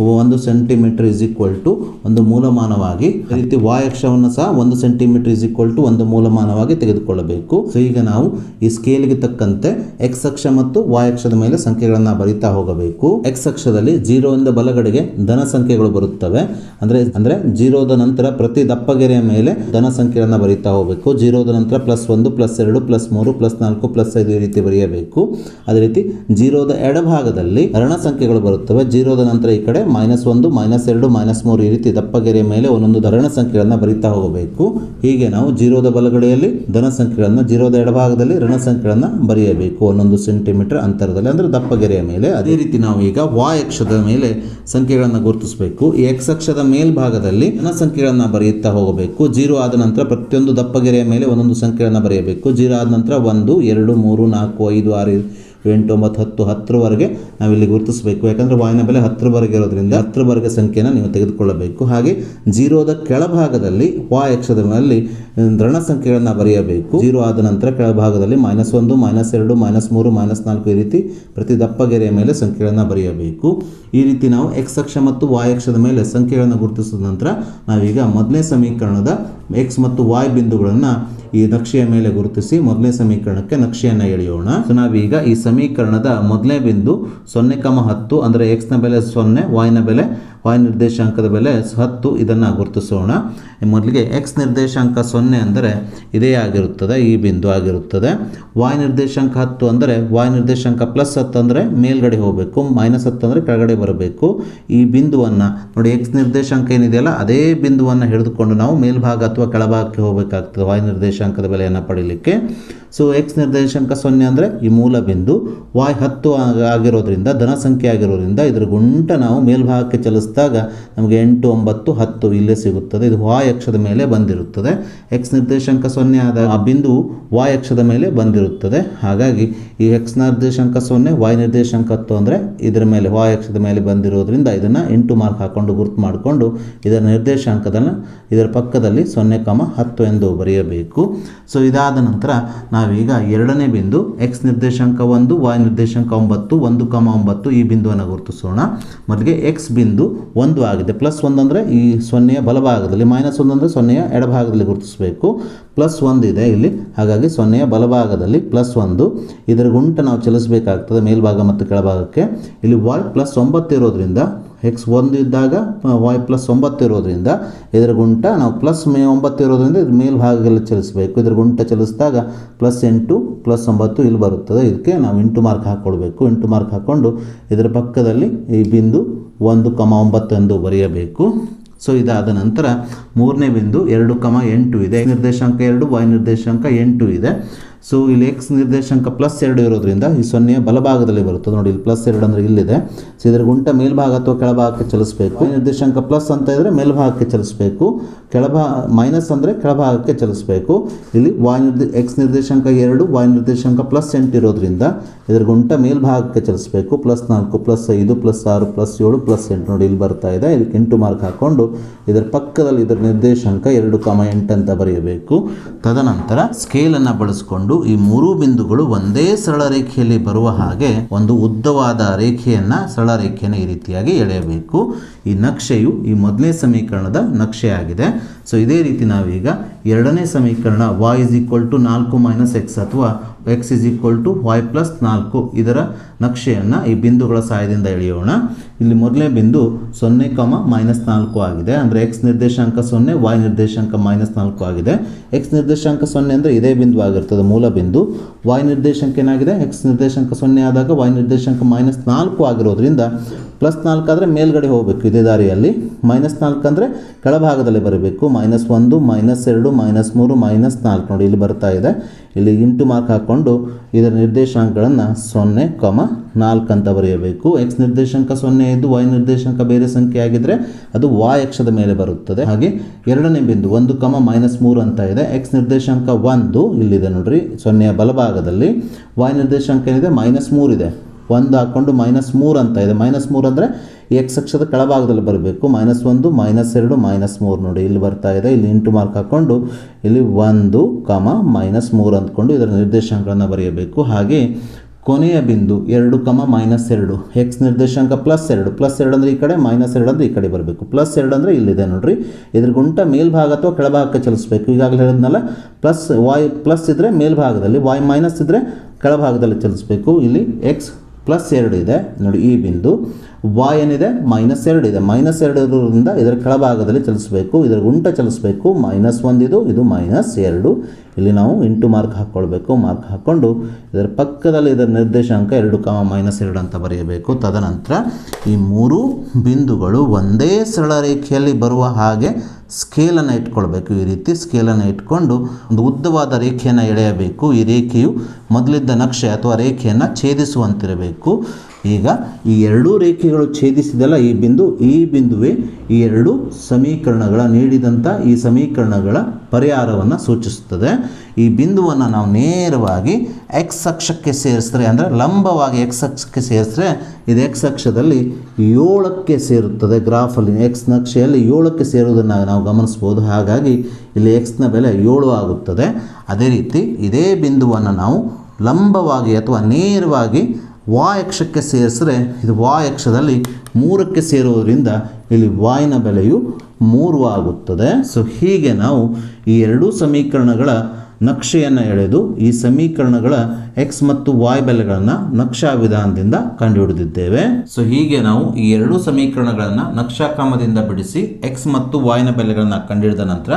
1 ಸೆಂಟಿಮೀಟರ್ ಇಸ್ ಈಕ್ವಲ್ ಟು ಒಂದು ಮೂಲಮಾನವಾಗಿ, ಈ ರೀತಿ ವಾಯ್ ಅಕ್ಷವನ್ನು ಸಹ 1 ಸೆಂಟಿಮೀಟರ್ ಇಸ್ ಈಕ್ವಲ್ ಟು ಒಂದು ಮೂಲಮಾನವಾಗಿ ತೆಗೆದುಕೊಳ್ಳಬೇಕು. ಸೊ ಈಗ ನಾವು ಈ ಸ್ಕೇಲ್ಗೆ ತಕ್ಕಂತೆ ಎಕ್ಸ್ ಅಕ್ಷ ಮತ್ತು ವಾಯ್ ಅಕ್ಷದ ಮೇಲೆ ಸಂಖ್ಯೆಗಳನ್ನು ಬರಿತಾ ಹೋಗಬೇಕು. ಎಕ್ಸ್ ಅಕ್ಷದಲ್ಲಿ 0 ಇಂದ ಬಲಗಡೆಗೆ ಧನ ಸಂಖ್ಯೆಗಳು ಬರುತ್ತವೆ. ಅಂದರೆ 0ದ ನಂತರ ಪ್ರತಿ ದಪ್ಪಗೆರೆಯ ಮೇಲೆ ಧನ ಸಂಖ್ಯೆಗಳನ್ನು ಬರೀತಾ ಹೋಗಬೇಕು. 0ದ ನಂತರ +1 +2 +3 +4 +5 ಈ ರೀತಿ ಬರೆಯಬೇಕು. ಅದೇ ರೀತಿ 0ದ ಎಡಭಾಗದಲ್ಲಿ ಋಣ ಸಂಖ್ಯೆಗಳು ಬರುತ್ತವೆ. 0ದ ನಂತರ ಈ ಕಡೆ -1 -2 -3 ಈ ರೀತಿ ದಪ್ಪಗೆರೆಯ ಮೇಲೆ ಒಂದೊಂದು ಋಣ ಸಂಖ್ಯೆಗಳನ್ನು ಬರೀತಾ ಹೋಗಬೇಕು. ಹೀಗೆ ನಾವು 0ದ ಬಲಗಡೆಯಲ್ಲಿ ಧನ ಸಂಖ್ಯೆಗಳನ್ನು, 0ದ ಎಡಭಾಗದಲ್ಲಿ ಋಣ ಸಂಖ್ಯೆಗಳನ್ನು ಬರೆಯಬೇಕು 1 ಸೆಂಟಿಮೀಟರ್ ಅಂತರದಲ್ಲಿ, ಅಂದರೆ ದಪ್ಪಗೆರೆಯ ಮೇಲೆ. ಅದೇ ರೀತಿ ನಾವು ಈಗ ವಾಯ್ ಅಕ್ಷದ ಮೇಲೆ ಸಂಖ್ಯೆಗಳನ್ನು ಗುರುತಿಸಬೇಕು. ಈ ಎಕ್ಸ್ ಅಕ್ಷದ ಮೇಲ್ಭಾಗದಲ್ಲಿ ಧನ ಸಂಖ್ಯೆಗಳನ್ನು ಬರೆಯುತ್ತಾ ಹೋಗಬೇಕು. 0 ಆದ ನಂತರ ಪ್ರತಿಯೊಂದು ದಪ್ಪಗೆರೆಯ ಮೇಲೆ ಒಂದೊಂದು ಸಂಖ್ಯೆಯನ್ನು ಬರೆಯಬೇಕು. 0 ಆದ ನಂತರ 1 2 3 4 5 6 8 9 10 10ರವರೆಗೆ ನಾವಿಲ್ಲಿ ಗುರುತಿಸಬೇಕು. ಯಾಕಂದರೆ ವಾಯ್ನ ಬೆಲೆ 10ರವರೆಗೆ ಇರೋದ್ರಿಂದ 10ರವರೆಗೆ ಸಂಖ್ಯೆಯನ್ನು ನೀವು ತೆಗೆದುಕೊಳ್ಳಬೇಕು. ಹಾಗೆ 0ದ ಕೆಳಭಾಗದಲ್ಲಿ ವಾಯ್ ಅಕ್ಷದ ಮೇಲೆ ಋಣ ಸಂಖ್ಯೆಗಳನ್ನು ಬರೆಯಬೇಕು. 0 ಆದ ನಂತರ ಕೆಳಭಾಗದಲ್ಲಿ -1 -2 -3 -4 ಈ ರೀತಿ ಪ್ರತಿ ದಪ್ಪಗೆರೆಯ ಮೇಲೆ ಸಂಖ್ಯೆಗಳನ್ನು ಬರೆಯಬೇಕು. ಈ ರೀತಿ ನಾವು ಎಕ್ಸ್ ಅಕ್ಷ ಮತ್ತು ವಾಯ್ ಅಕ್ಷದ ಮೇಲೆ ಸಂಖ್ಯೆಗಳನ್ನು ಗುರುತಿಸಿದ ನಂತರ ನಾವೀಗ ಮೊದಲನೇ ಸಮೀಕರಣದ ಎಕ್ಸ್ ಮತ್ತು ವಾಯ್ ಬಿಂದುಗಳನ್ನು ಈ ನಕ್ಷೆಯ ಮೇಲೆ ಗುರುತಿಸಿ ಮೊದಲನೇ ಸಮೀಕರಣಕ್ಕೆ ನಕ್ಷೆಯನ್ನು ಎಳೆಯೋಣ. ಸೊ ನಾವೀಗ ಈ ಸಮೀಕರಣದ ಮೊದಲನೇ ಬಿಂದು 0,10 ಅಂದರೆ ಎಕ್ಸ್ನ ಬೆಲೆ 0, ವಾಯ್ನ ಬೆಲೆ, ವಾಯ್ ನಿರ್ದೇಶಾಂಕದ ಬೆಲೆ 10 ಇದನ್ನು ಗುರುತಿಸೋಣ. ಮೊದಲಿಗೆ ಎಕ್ಸ್ ನಿರ್ದೇಶಾಂಕ 0 ಅಂದರೆ ಇದೇ ಆಗಿರುತ್ತದೆ, ಈ ಬಿಂದು ಆಗಿರುತ್ತದೆ. ವಾಯ್ ನಿರ್ದೇಶಾಂಕ 10 ಅಂದರೆ ವಾಯ್ ನಿರ್ದೇಶಾಂಕ +10 ಅಂದರೆ ಮೇಲ್ಗಡೆ ಹೋಗಬೇಕು, -10 ಅಂದರೆ ಕೆಳಗಡೆ ಬರಬೇಕು. ಈ ಬಿಂದುವನ್ನು ನೋಡಿ, ಎಕ್ಸ್ ನಿರ್ದೇಶಾಂಕ ಏನಿದೆಯಲ್ಲ ಅದೇ ಬಿಂದುವನ್ನು ಹಿಡಿದುಕೊಂಡು ನಾವು ಮೇಲ್ಭಾಗ ಅಥವಾ ಕೆಳಭಾಗಕ್ಕೆ ಹೋಗಬೇಕಾಗ್ತದೆ ವಾಯ್ ನಿರ್ದೇಶಾಂಕದ ಬೆಲೆಯನ್ನು ಪಡೀಲಿಕ್ಕೆ. ಸೊ ಎಕ್ಸ್ ನಿರ್ದೇಶಾಂಕ 0 ಅಂದರೆ ಈ ಮೂಲ ಬಿಂದು, ವಾಯ್ 10 ಆಗಿರೋದ್ರಿಂದ ಧನ ಸಂಖ್ಯೆ ಆಗಿರೋದ್ರಿಂದ ಇದರ ಗುಂಟ ನಾವು ಮೇಲ್ಭಾಗಕ್ಕೆ ಚಲಿಸಿದಾಗ ನಮಗೆ 8 9 10 ಇಲ್ಲೇ ಸಿಗುತ್ತದೆ. ಇದು ವಾಯ್ ಅಕ್ಷದ ಮೇಲೆ ಬಂದಿರುತ್ತದೆ. ಎಕ್ಸ್ ನಿರ್ದೇಶಾಂಕ 0 ಆದ ಆ ಬಿಂದು ವಾಯ್ ಅಕ್ಷದ ಮೇಲೆ ಬಂದಿರುತ್ತದೆ. ಹಾಗಾಗಿ ಈ ಎಕ್ಸ್ ನಿರ್ದೇಶಾಂಕ 0, ವಾಯ್ ನಿರ್ದೇಶಾಂಕ 10 ಅಂದರೆ ಇದರ ಮೇಲೆ ವಾಯ್ ಅಕ್ಷದ ಮೇಲೆ ಬಂದಿರೋದ್ರಿಂದ ಇದನ್ನು ಇಂಟು ಮಾರ್ಕ್ ಹಾಕೊಂಡು ಗುರುತು ಮಾಡಿಕೊಂಡು ಇದರ ನಿರ್ದೇಶಾಂಕದನ್ನು ಇದರ ಪಕ್ಕದಲ್ಲಿ 0,10 ಎಂದು ಬರೆಯಬೇಕು. ಸೊ ಇದಾದ ನಂತರ ನಾವೀಗ ಎರಡನೇ ಬಿಂದು ಎಕ್ಸ್ ನಿರ್ದೇಶಾಂಕ 1, ವಾಯ್ ನಿರ್ದೇಶಾಂಕ 9, 1,9 ಈ ಬಿಂದುವನ್ನು ಗುರುತಿಸೋಣ. ಮೊದಲಿಗೆ ಎಕ್ಸ್ ಬಿಂದು 1 ಆಗಿದೆ. +1 ಅಂದರೆ ಈ 0ಯ ಬಲಭಾಗದಲ್ಲಿ, -1 ಅಂದರೆ 0ಯ ಎಡಭಾಗದಲ್ಲಿ ಗುರುತಿಸಬೇಕು. +1 ಇದೆ ಇಲ್ಲಿ, ಹಾಗಾಗಿ 0ಯ ಬಲಭಾಗದಲ್ಲಿ +1 ಇದರ ಗುಂಟ ನಾವು ಚಲಿಸಬೇಕಾಗ್ತದೆ ಮೇಲ್ಭಾಗ ಮತ್ತು ಕೆಳಭಾಗಕ್ಕೆ. ಇಲ್ಲಿ ವಾಯ್ +9 ಇರೋದ್ರಿಂದ ಎಕ್ಸ್ 1 ಇದ್ದಾಗ ವಾಯ್ +9 ಇರೋದ್ರಿಂದ ಇದರ ಗುಂಟ ನಾವು +9 ಇರೋದ್ರಿಂದ ಇದು ಮೇಲ್ಭಾಗದಲ್ಲಿ ಚಲಿಸಬೇಕು. ಇದರ ಗುಂಟ ಚಲಿಸಿದಾಗ +8 +9 ಇಲ್ಲಿ ಬರುತ್ತದೆ. ಇದಕ್ಕೆ ನಾವು ಇಂಟು ಮಾರ್ಕ್ ಹಾಕ್ಕೊಳ್ಬೇಕು. ಇಂಟು ಮಾರ್ಕ್ ಹಾಕ್ಕೊಂಡು ಇದರ ಪಕ್ಕದಲ್ಲಿ ಈ ಬಿಂದು 1,9 ಎಂದು ಬರೆಯಬೇಕು. ಸೊ ಇದಾದ ನಂತರ ಮೂರನೇ ಬಿಂದು 2,8 ಇದೆ. ನಿರ್ದೇಶಾಂಕ 2, ವಾಯ್ ನಿರ್ದೇಶಾಂಕ 8 ಇದೆ. ಸೊ ಇಲ್ಲಿ ಎಕ್ಸ್ ನಿರ್ದೇಶಾಂಕ +2 ಇರೋದ್ರಿಂದ ಈ ಸೊನ್ನೆಯ ಬಲಭಾಗದಲ್ಲಿ ಬರುತ್ತದೆ ನೋಡಿ. ಇಲ್ಲಿ +2 ಅಂದರೆ ಇಲ್ಲಿದೆ. ಸೊ ಇದರ ಗುಂಟ ಮೇಲ್ಭಾಗ ಅಥವಾ ಕೆಳಭಾಗಕ್ಕೆ ಚಲಿಸಬೇಕು. ನಿರ್ದೇಶಾಂಕ ಪ್ಲಸ್ ಅಂತ ಇದ್ದರೆ ಮೇಲ್ಭಾಗಕ್ಕೆ ಚಲಿಸಬೇಕು, ಮೈನಸ್ ಅಂದರೆ ಕೆಳಭಾಗಕ್ಕೆ ಚಲಿಸಬೇಕು. ಇಲ್ಲಿ ಎಕ್ಸ್ ನಿರ್ದೇಶಾಂಕ 2, y ನಿರ್ದೇಶಾಂಕ +8 ಇರೋದ್ರಿಂದ ಇದರ ಗುಂಟ ಮೇಲ್ಭಾಗಕ್ಕೆ ಚಲಿಸಬೇಕು. +4 +5 +6 +7 +8 ನೋಡಿ ಇಲ್ಲಿ ಬರ್ತಾ ಇದೆ. ಇದಕ್ಕೆ ಇಂಟು ಮಾರ್ಕ್ ಹಾಕ್ಕೊಂಡು ಇದರ ಪಕ್ಕದಲ್ಲಿ ಇದರ ನಿರ್ದೇಶಾಂಕ 2,8 ಅಂತ ಬರೆಯಬೇಕು. ತದನಂತರ ಸ್ಕೇಲನ್ನು ಬಳಸಿಕೊಂಡು ಈ ಮೂರು ಬಿಂದುಗಳು ಒಂದೇ ಸರಳ ರೇಖೆಯಲ್ಲಿ ಬರುವ ಹಾಗೆ ಒಂದು ಉದ್ದವಾದ ಸರಳ ರೇಖೆಯನ್ನು ಈ ರೀತಿಯಾಗಿ ಎಳೆಯಬೇಕು. ಈ ನಕ್ಷೆಯು ಈ ಮೊದಲನೇ ಸಮೀಕರಣದ ನಕ್ಷೆ ಆಗಿದೆ. ಸೊ ಇದೇ ರೀತಿ ನಾವೀಗ ಎರಡನೇ ಸಮೀಕರಣ y = 4 - x ಅಥವಾ x = y + 4 ಇದರ ನಕ್ಷೆಯನ್ನು ಈ ಬಿಂದುಗಳ ಸಹಾಯದಿಂದ ಎಳೆಯೋಣ. ಇಲ್ಲಿ ಮೊದಲನೇ ಬಿಂದು 0, -4 ಆಗಿದೆ. ಅಂದರೆ x ನಿರ್ದೇಶಾಂಕ 0, y ನಿರ್ದೇಶಾಂಕ -4 ಆಗಿದೆ. x ನಿರ್ದೇಶಾಂಕ 0 ಅಂದರೆ ಇದೇ ಬಿಂದು ಆಗಿರ್ತದೆ, ಮೂಲ ಬಿಂದು. y ನಿರ್ದೇಶಾಂಕ ಏನಾಗಿದೆ, x ನಿರ್ದೇಶಾಂಕ 0 ಆದಾಗ y ನಿರ್ದೇಶಾಂಕ -4 ಆಗಿರೋದ್ರಿಂದ +4 ಆದರೆ ಮೇಲ್ಗಡೆ ಹೋಗಬೇಕು ಇದೇ ದಾರಿಯಲ್ಲಿ, -4 ಅಂದರೆ ಕೆಳಭಾಗದಲ್ಲಿ ಬರಬೇಕು. -1 -2 -3 -4 ನೋಡಿ ಇಲ್ಲಿ ಬರ್ತಾ ಇದೆ. ಇಲ್ಲಿ ಇಂಟು ಮಾರ್ಕ್ ಹಾಕ್ಕೊಂಡು ಇದರ ನಿರ್ದೇಶಾಂಕಗಳನ್ನು 0, 4 ಅಂತ ಬರೆಯಬೇಕು. x ನಿರ್ದೇಶಾಂಕ 0 ಇದ್ದು y ನಿರ್ದೇಶಾಂಕ ಬೇರೆ ಸಂಖ್ಯೆ ಆಗಿದ್ದರೆ ಅದು y ಅಕ್ಷದ ಮೇಲೆ ಬರುತ್ತದೆ. ಹಾಗೆ ಎರಡನೇ ಬಿಂದು 1, -3 ಅಂತ ಇದೆ. x ನಿರ್ದೇಶಾಂಕ 1 ಇಲ್ಲಿದೆ ನೋಡ್ರಿ 0ಯ ಬಲಭಾಗದಲ್ಲಿ. y ನಿರ್ದೇಶಾಂಕ ಏನಿದೆ -3 ಇದೆ. 1 ಹಾಕ್ಕೊಂಡು -3 ಅಂತ ಇದೆ. -3 ಅಂದರೆ x ಅಕ್ಷದ ಕೆಳಭಾಗದಲ್ಲಿ ಬರಬೇಕು. -1 -2 -3 ನೋಡಿ ಇಲ್ಲಿ ಬರ್ತಾ ಇದೆ. ಇಲ್ಲಿ ಇಂಟು ಮಾರ್ಕ್ ಹಾಕ್ಕೊಂಡು ಇಲ್ಲಿ 1, -3 ಅಂದ್ಕೊಂಡು ಇದರ ನಿರ್ದೇಶಾಂಕಗಳನ್ನು ಬರೆಯಬೇಕು. ಹಾಗೆ ಕೊನೆಯ ಬಿಂದು 2, -2 x ನಿರ್ದೇಶಾಂಕ +2 ಅಂದರೆ ಈ ಕಡೆ, -2 ಅಂದರೆ ಈ ಕಡೆ ಬರಬೇಕು. +2 ಅಂದರೆ ಇಲ್ಲಿದೆ ನೋಡ್ರಿ. ಇದ್ರ ಗುಂಟ ಮೇಲ್ಭಾಗ ಅಥವಾ ಕೆಳಭಾಗಕ್ಕೆ ಚಲಿಸಬೇಕು. ಈಗಾಗಲೇ ಹೇಳಿದ್ನಲ್ಲ, ಪ್ಲಸ್ ಇದ್ದರೆ ಮೇಲ್ಭಾಗದಲ್ಲಿ, y ಮೈನಸ್ ಇದ್ದರೆ ಕೆಳಭಾಗದಲ್ಲಿ ಚಲಿಸಬೇಕು. ಇಲ್ಲಿ x +2 ಇದೆ ನೋಡಿ ಈ ಬಿಂದು. y ಏನಿದೆ -2 ಇದೆ. -2 ಇರೋದ್ರಿಂದ ಇದರ ಕೆಳಭಾಗದಲ್ಲಿ ಚಲಿಸಬೇಕು, ಇದರ ಗುಂಟ ಚಲಿಸಬೇಕು. -1 ಇದು -2. ಇಲ್ಲಿ ನಾವು ಇಂಟು ಮಾರ್ಕ್ ಹಾಕ್ಕೊಳ್ಬೇಕು. ಮಾರ್ಕ್ ಹಾಕ್ಕೊಂಡು ಇದರ ಪಕ್ಕದಲ್ಲಿ ಇದರ ನಿರ್ದೇಶಾಂಕ 2, -2 ಅಂತ ಬರೆಯಬೇಕು. ತದನಂತರ ಈ ಮೂರು ಬಿಂದುಗಳು ಒಂದೇ ಸರಳ ರೇಖೆಯಲ್ಲಿ ಬರುವ ಹಾಗೆ ಸ್ಕೇಲನ್ನು ಇಟ್ಕೊಳ್ಬೇಕು. ಈ ರೀತಿ ಸ್ಕೇಲನ್ನು ಇಟ್ಕೊಂಡು ಒಂದು ಉದ್ದವಾದ ರೇಖೆಯನ್ನು ಎಳೆಯಬೇಕು. ಈ ರೇಖೆಯು ಮೊದಲಿದ್ದ ನಕ್ಷೆ ಅಥವಾ ರೇಖೆಯನ್ನು ಛೇದಿಸುವಂತಿರಬೇಕು. ಈಗ ಈ ಎರಡೂ ರೇಖೆಗಳು ಛೇದಿಸಿದಲ್ಲ ಈ ಬಿಂದುವೇ ಈ ಎರಡು ಸಮೀಕರಣಗಳ ನೀಡಿದಂಥ ಈ ಸಮೀಕರಣಗಳ ಪರಿಹಾರವನ್ನು ಸೂಚಿಸುತ್ತದೆ. ಈ ಬಿಂದುವನ್ನು ನಾವು ನೇರವಾಗಿ x ಅಕ್ಷಕ್ಕೆ ಸೇರಿಸಿದ್ರೆ, ಅಂದರೆ ಲಂಬವಾಗಿ x ಅಕ್ಷಕ್ಕೆ ಸೇರಿಸಿದ್ರೆ ಇದು x ಅಕ್ಷದಲ್ಲಿ 7ಕ್ಕೆ ಸೇರುತ್ತದೆ. ಗ್ರಾಫಲ್ಲಿ x ನಕ್ಷೆಯಲ್ಲಿ 7ಕ್ಕೆ ಸೇರುವುದನ್ನು ನಾವು ಗಮನಿಸ್ಬೋದು. ಹಾಗಾಗಿ ಇಲ್ಲಿ x ನ ಬೆಲೆ 7 ಆಗುತ್ತದೆ. ಅದೇ ರೀತಿ ಇದೇ ಬಿಂದುವನ್ನು ನಾವು ಲಂಬವಾಗಿ ಅಥವಾ ನೇರವಾಗಿ y ಅಕ್ಷಕ್ಕೆ ಸೇರಿಸಿದ್ರೆ ಇದು y ಅಕ್ಷದಲ್ಲಿ 3ಕ್ಕೆ ಸೇರುವುದರಿಂದ ಇಲ್ಲಿ y ನ ಬೆಲೆಯು 3 ಆಗುತ್ತದೆ. ಸೊ ಹೀಗೆ ನಾವು ಈ ಎರಡೂ ಸಮೀಕರಣಗಳ ನಕ್ಷೆಯನ್ನು ಎಳೆದು ಈ ಸಮೀಕರಣಗಳ x ಮತ್ತು y ಬೆಲೆಗಳನ್ನು ನಕ್ಷಾ ವಿಧಾನದಿಂದ ಕಂಡುಹಿಡಿದಿದ್ದೇವೆ. ಸೊ ಹೀಗೆ ನಾವು ಈ ಎರಡೂ ಸಮೀಕರಣಗಳನ್ನು ನಕ್ಷಾಕ್ರಮದಿಂದ ಬಿಡಿಸಿ x ಮತ್ತು y ನ ಬೆಲೆಗಳನ್ನು ಕಂಡುಹಿಡಿದ ನಂತರ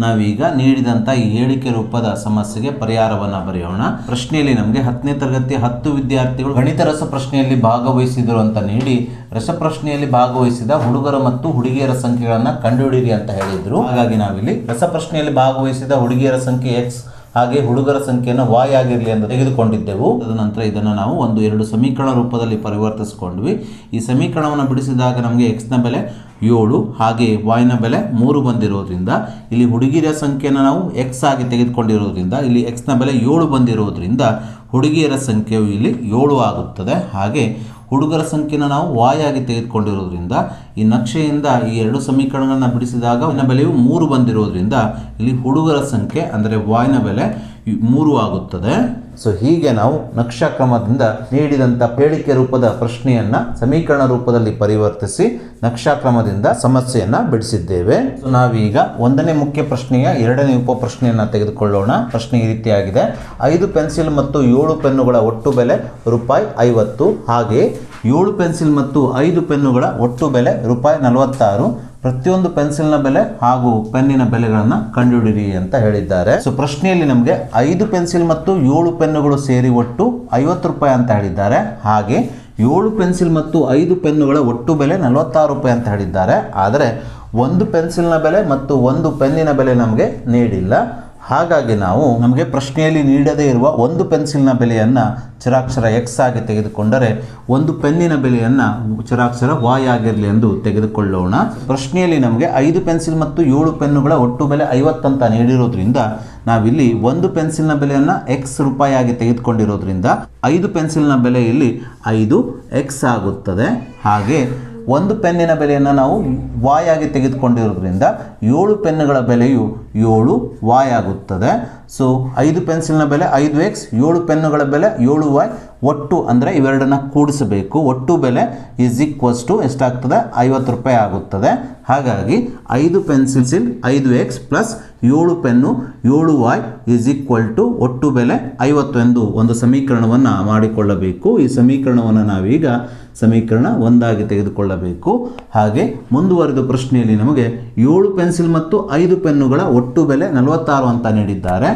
ನಾವೀಗ ನೀಡಿದಂಥ ಈ ಹೇಳಿಕೆ ರೂಪದ ಸಮಸ್ಯೆಗೆ ಪರಿಹಾರವನ್ನು ಬರೆಯೋಣ. ಪ್ರಶ್ನೆಯಲ್ಲಿ ನಮಗೆ 10ನೇ ತರಗತಿಯ 10 ವಿದ್ಯಾರ್ಥಿಗಳು ಗಣಿತ ರಸಪ್ರಶ್ನೆಯಲ್ಲಿ ಭಾಗವಹಿಸಿದರು ಅಂತ ನೀಡಿ ರಸಪ್ರಶ್ನೆಯಲ್ಲಿ ಭಾಗವಹಿಸಿದ ಹುಡುಗರ ಮತ್ತು ಹುಡುಗಿಯರ ಸಂಖ್ಯೆಗಳನ್ನು ಕಂಡುಹಿಡಿಯಿರಿ ಅಂತ ಹೇಳಿದ್ರು. ಹಾಗಾಗಿ ನಾವಿಲ್ಲಿ ರಸಪ್ರಶ್ನೆಯಲ್ಲಿ ಭಾಗವಹಿಸಿದ ಹುಡುಗಿಯರ ಸಂಖ್ಯೆ x ಹಾಗೆ ಹುಡುಗರ ಸಂಖ್ಯೆಯನ್ನು y ಆಗಿರಲಿ ಅಂತ ತೆಗೆದುಕೊಂಡಿದ್ದೆವು. ತದನಂತರ ಇದನ್ನು ನಾವು 2 ಸಮೀಕರಣ ರೂಪದಲ್ಲಿ ಪರಿವರ್ತಿಸಿಕೊಂಡ್ವಿ. ಈ ಸಮೀಕರಣವನ್ನು ಬಿಡಿಸಿದಾಗ ನಮಗೆ x ನ ಬೆಲೆ 7 ಹಾಗೆ y ನ ಬೆಲೆ 3 ಬಂದಿರೋದ್ರಿಂದ ಇಲ್ಲಿ ಹುಡುಗಿಯರ ಸಂಖ್ಯೆಯನ್ನು ನಾವು x ಆಗಿ ತೆಗೆದುಕೊಂಡಿರೋದ್ರಿಂದ ಇಲ್ಲಿ x ನ ಬೆಲೆ 7 ಬಂದಿರೋದ್ರಿಂದ ಹುಡುಗಿಯರ ಸಂಖ್ಯೆಯು ಇಲ್ಲಿ 7 ಆಗುತ್ತದೆ. ಹಾಗೆ ಹುಡುಗರ ಸಂಖ್ಯೆಯನ್ನು ನಾವು y ಆಗಿ ತೆಗೆದುಕೊಂಡಿರೋದ್ರಿಂದ ಈ ನಕ್ಷೆಯಿಂದ ಈ ಎರಡು ಸಮೀಕರಣಗಳನ್ನು ಬಿಡಿಸಿದಾಗ y ನ ಬೆಲೆಯು 3 ಬಂದಿರೋದ್ರಿಂದ ಇಲ್ಲಿ ಹುಡುಗರ ಸಂಖ್ಯೆ ಅಂದರೆ y ನ ಬೆಲೆ 3 ಆಗುತ್ತದೆ. ಸೊ ಹೀಗೆ ನಾವು ನಕ್ಷಾಕ್ರಮದಿಂದ ನೀಡಿದಂಥ ಹೇಳಿಕೆ ರೂಪದ ಪ್ರಶ್ನೆಯನ್ನು ಸಮೀಕರಣ ರೂಪದಲ್ಲಿ ಪರಿವರ್ತಿಸಿ ನಕ್ಷಾಕ್ರಮದಿಂದ ಸಮಸ್ಯೆಯನ್ನು ಬಿಡಿಸಿದ್ದೇವೆ. ಸೊ ನಾವೀಗ 1ನೇ ಮುಖ್ಯ ಪ್ರಶ್ನೆಯ 2ನೇ ಉಪ ಪ್ರಶ್ನೆಯನ್ನು ತೆಗೆದುಕೊಳ್ಳೋಣ. ಪ್ರಶ್ನೆ ಈ ರೀತಿಯಾಗಿದೆ. 5 ಪೆನ್ಸಿಲ್ ಮತ್ತು 7 ಪೆನ್ನುಗಳ ಒಟ್ಟು ಬೆಲೆ ₹50. ಹಾಗೆ 7 ಪೆನ್ಸಿಲ್ ಮತ್ತು 5 ಪೆನ್ನುಗಳ ಒಟ್ಟು ಬೆಲೆ ₹46. ಪ್ರತಿಯೊಂದು ಪೆನ್ಸಿಲ್ನ ಬೆಲೆ ಹಾಗೂ ಪೆನ್ನಿನ ಬೆಲೆಗಳನ್ನು ಕಂಡುಹಿಡಿಯಿರಿ ಅಂತ ಹೇಳಿದ್ದಾರೆ. ಸೊ ಪ್ರಶ್ನೆಯಲ್ಲಿ ನಮಗೆ 5 ಪೆನ್ಸಿಲ್ ಮತ್ತು 7 ಪೆನ್ನುಗಳು ಸೇರಿ ಒಟ್ಟು ₹50 ಅಂತ ಹೇಳಿದ್ದಾರೆ. ಹಾಗೆ 7 ಪೆನ್ಸಿಲ್ ಮತ್ತು 5 ಪೆನ್ನುಗಳ ಒಟ್ಟು ಬೆಲೆ ₹46 ಅಂತ ಹೇಳಿದ್ದಾರೆ. ಆದರೆ ಒಂದು ಪೆನ್ಸಿಲ್ನ ಬೆಲೆ ಮತ್ತು ಒಂದು ಪೆನ್ನಿನ ಬೆಲೆ ನಮಗೆ ನೀಡಿಲ್ಲ. ಹಾಗಾಗಿ ನಾವು ನಮಗೆ ಪ್ರಶ್ನೆಯಲ್ಲಿ ನೀಡದೇ ಇರುವ ಒಂದು ಪೆನ್ಸಿಲ್ನ ಬೆಲೆಯನ್ನು ಚರಾಕ್ಷರ ಎಕ್ಸ್ ಆಗಿ ತೆಗೆದುಕೊಂಡರೆ ಒಂದು ಪೆನ್ನಿನ ಬೆಲೆಯನ್ನು ಚರಾಕ್ಷರ ವಾಯ್ ಆಗಿರಲಿ ಎಂದು ತೆಗೆದುಕೊಳ್ಳೋಣ. ಪ್ರಶ್ನೆಯಲ್ಲಿ ನಮಗೆ 5 ಪೆನ್ಸಿಲ್ ಮತ್ತು 7 ಪೆನ್ನುಗಳ ಒಟ್ಟು ಬೆಲೆ 50 ಅಂತ ನೀಡಿರೋದ್ರಿಂದ ನಾವಿಲ್ಲಿ ಒಂದು ಪೆನ್ಸಿಲ್ನ ಬೆಲೆಯನ್ನು ಎಕ್ಸ್ ರೂಪಾಯಿ ಆಗಿ ತೆಗೆದುಕೊಂಡಿರೋದ್ರಿಂದ 5 ಪೆನ್ಸಿಲ್ನ ಬೆಲೆ ಇಲ್ಲಿ 5 ಎಕ್ಸ್ ಆಗುತ್ತದೆ. ಹಾಗೆ ಒಂದು ಪೆನ್ನಿನ ಬೆಲೆಯನ್ನು ನಾವು ವಾಯ್ ಆಗಿ ತೆಗೆದುಕೊಂಡಿರೋದ್ರಿಂದ 7 ಪೆನ್ನುಗಳ ಬೆಲೆಯು 7 ವಾಯ್ ಆಗುತ್ತದೆ. ಸೊ 5 ಪೆನ್ಸಿಲ್ನ ಬೆಲೆ 5x, 7 ಪೆನ್ನುಗಳ ಬೆಲೆ 7 ವಾಯ್. ಒಟ್ಟು ಅಂದರೆ ಇವೆರಡನ್ನ ಕೂಡಿಸಬೇಕು. ಒಟ್ಟು ಬೆಲೆ ಈಸ್ ಈಕ್ವಲ್ಸ್ ಟು ಎಷ್ಟಾಗ್ತದೆ? 50 ರೂಪಾಯಿ ಆಗುತ್ತದೆ. ಹಾಗಾಗಿ 5 pencil 5x plus 7 pen 7 Y is equal to ಒಟ್ಟು ಬೆಲೆ 50 ಎಂದು ಒಂದು ಸಮೀಕರಣವನ್ನು ಮಾಡಿಕೊಳ್ಳಬೇಕು. ಈ ಸಮೀಕರಣವನ್ನು ನಾವೀಗ ಸಮೀಕರಣ 1 ಆಗಿ ತೆಗೆದುಕೊಳ್ಳಬೇಕು. ಹಾಗೆ ಮುಂದುವರೆದ ಪ್ರಶ್ನೆಯಲ್ಲಿ ನಮಗೆ 7 ಪೆನ್ಸಿಲ್ ಮತ್ತು 5 ಪೆನ್ನುಗಳ ಒಟ್ಟು ಬೆಲೆ 46 ಅಂತ ನೀಡಿದ್ದಾರೆ.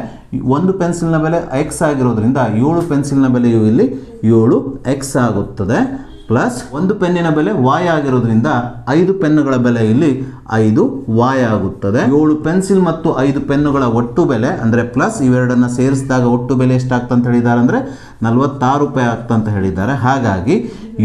ಒಂದು ಪೆನ್ಸಿಲ್ನ ಬೆಲೆ ಎಕ್ಸ್ ಆಗಿರೋದ್ರಿಂದ 7 ಪೆನ್ಸಿಲ್ನ ಬೆಲೆಯು ಇಲ್ಲಿ 7 ಎಕ್ಸ್ ಆಗುತ್ತದೆ. ಪ್ಲಸ್ ಒಂದು ಪೆನ್ನಿನ ಬೆಲೆ ವಾಯ್ ಆಗಿರೋದ್ರಿಂದ 5 ಪೆನ್ನುಗಳ ಬೆಲೆ ಇಲ್ಲಿ 5 ವಾಯ್ ಆಗುತ್ತದೆ. 7 ಪೆನ್ಸಿಲ್ ಮತ್ತು 5 ಪೆನ್ನುಗಳ ಒಟ್ಟು ಬೆಲೆ ಅಂದರೆ ಪ್ಲಸ್ ಇವೆರಡನ್ನು ಸೇರಿಸಿದಾಗ ಒಟ್ಟು ಬೆಲೆ ಎಷ್ಟಾಗ್ತಂತ ಅಂತ ಹೇಳಿದ್ದಾರೆ ಅಂದರೆ 46 ರೂಪಾಯಿ ಆಗ್ತಂತ ಹೇಳಿದ್ದಾರೆ. ಹಾಗಾಗಿ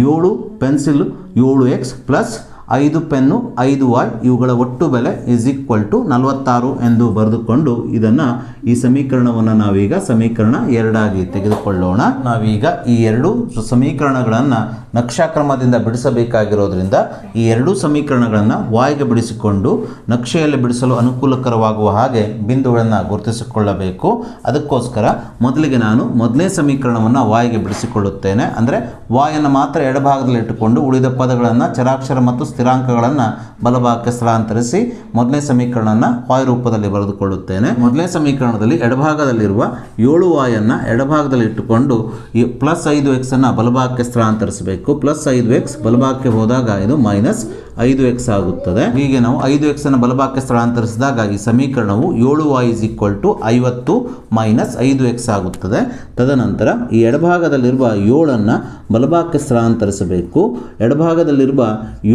7 pencil 7x plus 5 pen 5 Y ಇವುಗಳ ಒಟ್ಟು ಬೆಲೆ ಈಸ್ ಈಕ್ವಲ್ ಟು 46 ಎಂದು ಬರೆದುಕೊಂಡು ಇದನ್ನು ಈ ಸಮೀಕರಣವನ್ನು ನಾವೀಗ ಸಮೀಕರಣ 2 ಆಗಿ ತೆಗೆದುಕೊಳ್ಳೋಣ. ನಾವೀಗ ಈ ಎರಡು ಸಮೀಕರಣಗಳನ್ನು ನಕ್ಷಾಕ್ರಮದಿಂದ ಬಿಡಿಸಬೇಕಾಗಿರೋದ್ರಿಂದ ಈ ಎರಡೂ ಸಮೀಕರಣಗಳನ್ನು ವಾಯ್ಗೆ ಬಿಡಿಸಿಕೊಂಡು ನಕ್ಷೆಯಲ್ಲಿ ಬಿಡಿಸಲು ಅನುಕೂಲಕರವಾಗುವ ಹಾಗೆ ಬಿಂದುಗಳನ್ನು ಗುರುತಿಸಿಕೊಳ್ಳಬೇಕು. ಅದಕ್ಕೋಸ್ಕರ ಮೊದಲಿಗೆ ನಾನು ಮೊದಲನೇ ಸಮೀಕರಣವನ್ನು ವಾಯ್ಗೆ ಬಿಡಿಸಿಕೊಳ್ಳುತ್ತೇನೆ. ಅಂದರೆ ವಾಯನ್ನು ಮಾತ್ರ ಎಡಭಾಗದಲ್ಲಿ ಇಟ್ಟುಕೊಂಡು ಉಳಿದ ಪದಗಳನ್ನು ಚರಾಕ್ಷರ ಮತ್ತು ಸ್ಥಿರಾಂಕಗಳನ್ನು ಬಲಭಾಗಕ್ಕೆ ಸ್ಥಳಾಂತರಿಸಿ ಮೊದಲನೇ ಸಮೀಕರಣವನ್ನು ವಾಯ್ ರೂಪದಲ್ಲಿ ಬರೆದುಕೊಳ್ಳುತ್ತೇನೆ. ಮೊದಲನೇ ಸಮೀಕರಣದಲ್ಲಿ ಎಡಭಾಗದಲ್ಲಿರುವ 7 ವಾಯನ್ನು ಎಡಭಾಗದಲ್ಲಿ ಇಟ್ಟುಕೊಂಡು ಈ ಪ್ಲಸ್ 5x ಅನ್ನು ಬಲಭಾಗಕ್ಕೆ ಸ್ಥಳಾಂತರಿಸಬೇಕು. ಪ್ಲಸ್ 5x ಬಲಭಾಗಕ್ಕೆ ಹೋದಾಗ ಇದು ಮೈನಸ್ 5x ಆಗುತ್ತದೆ. ಹೀಗೆ ನಾವು 5x ಅನ್ನು ಬಲಭಾಗಕ್ಕೆ ಸ್ಥಳಾಂತರಿಸಿದಾಗ ಈ ಸಮೀಕರಣವು 7y is equal to 50 minus 5x ಆಗುತ್ತದೆ. ತದನಂತರ ಈ ಎಡಭಾಗದಲ್ಲಿರುವ 7ಅನ್ನು ಬಲಭಾಗಕ್ಕೆ ಸ್ಥಳಾಂತರಿಸಬೇಕು. ಎಡಭಾಗದಲ್ಲಿರುವ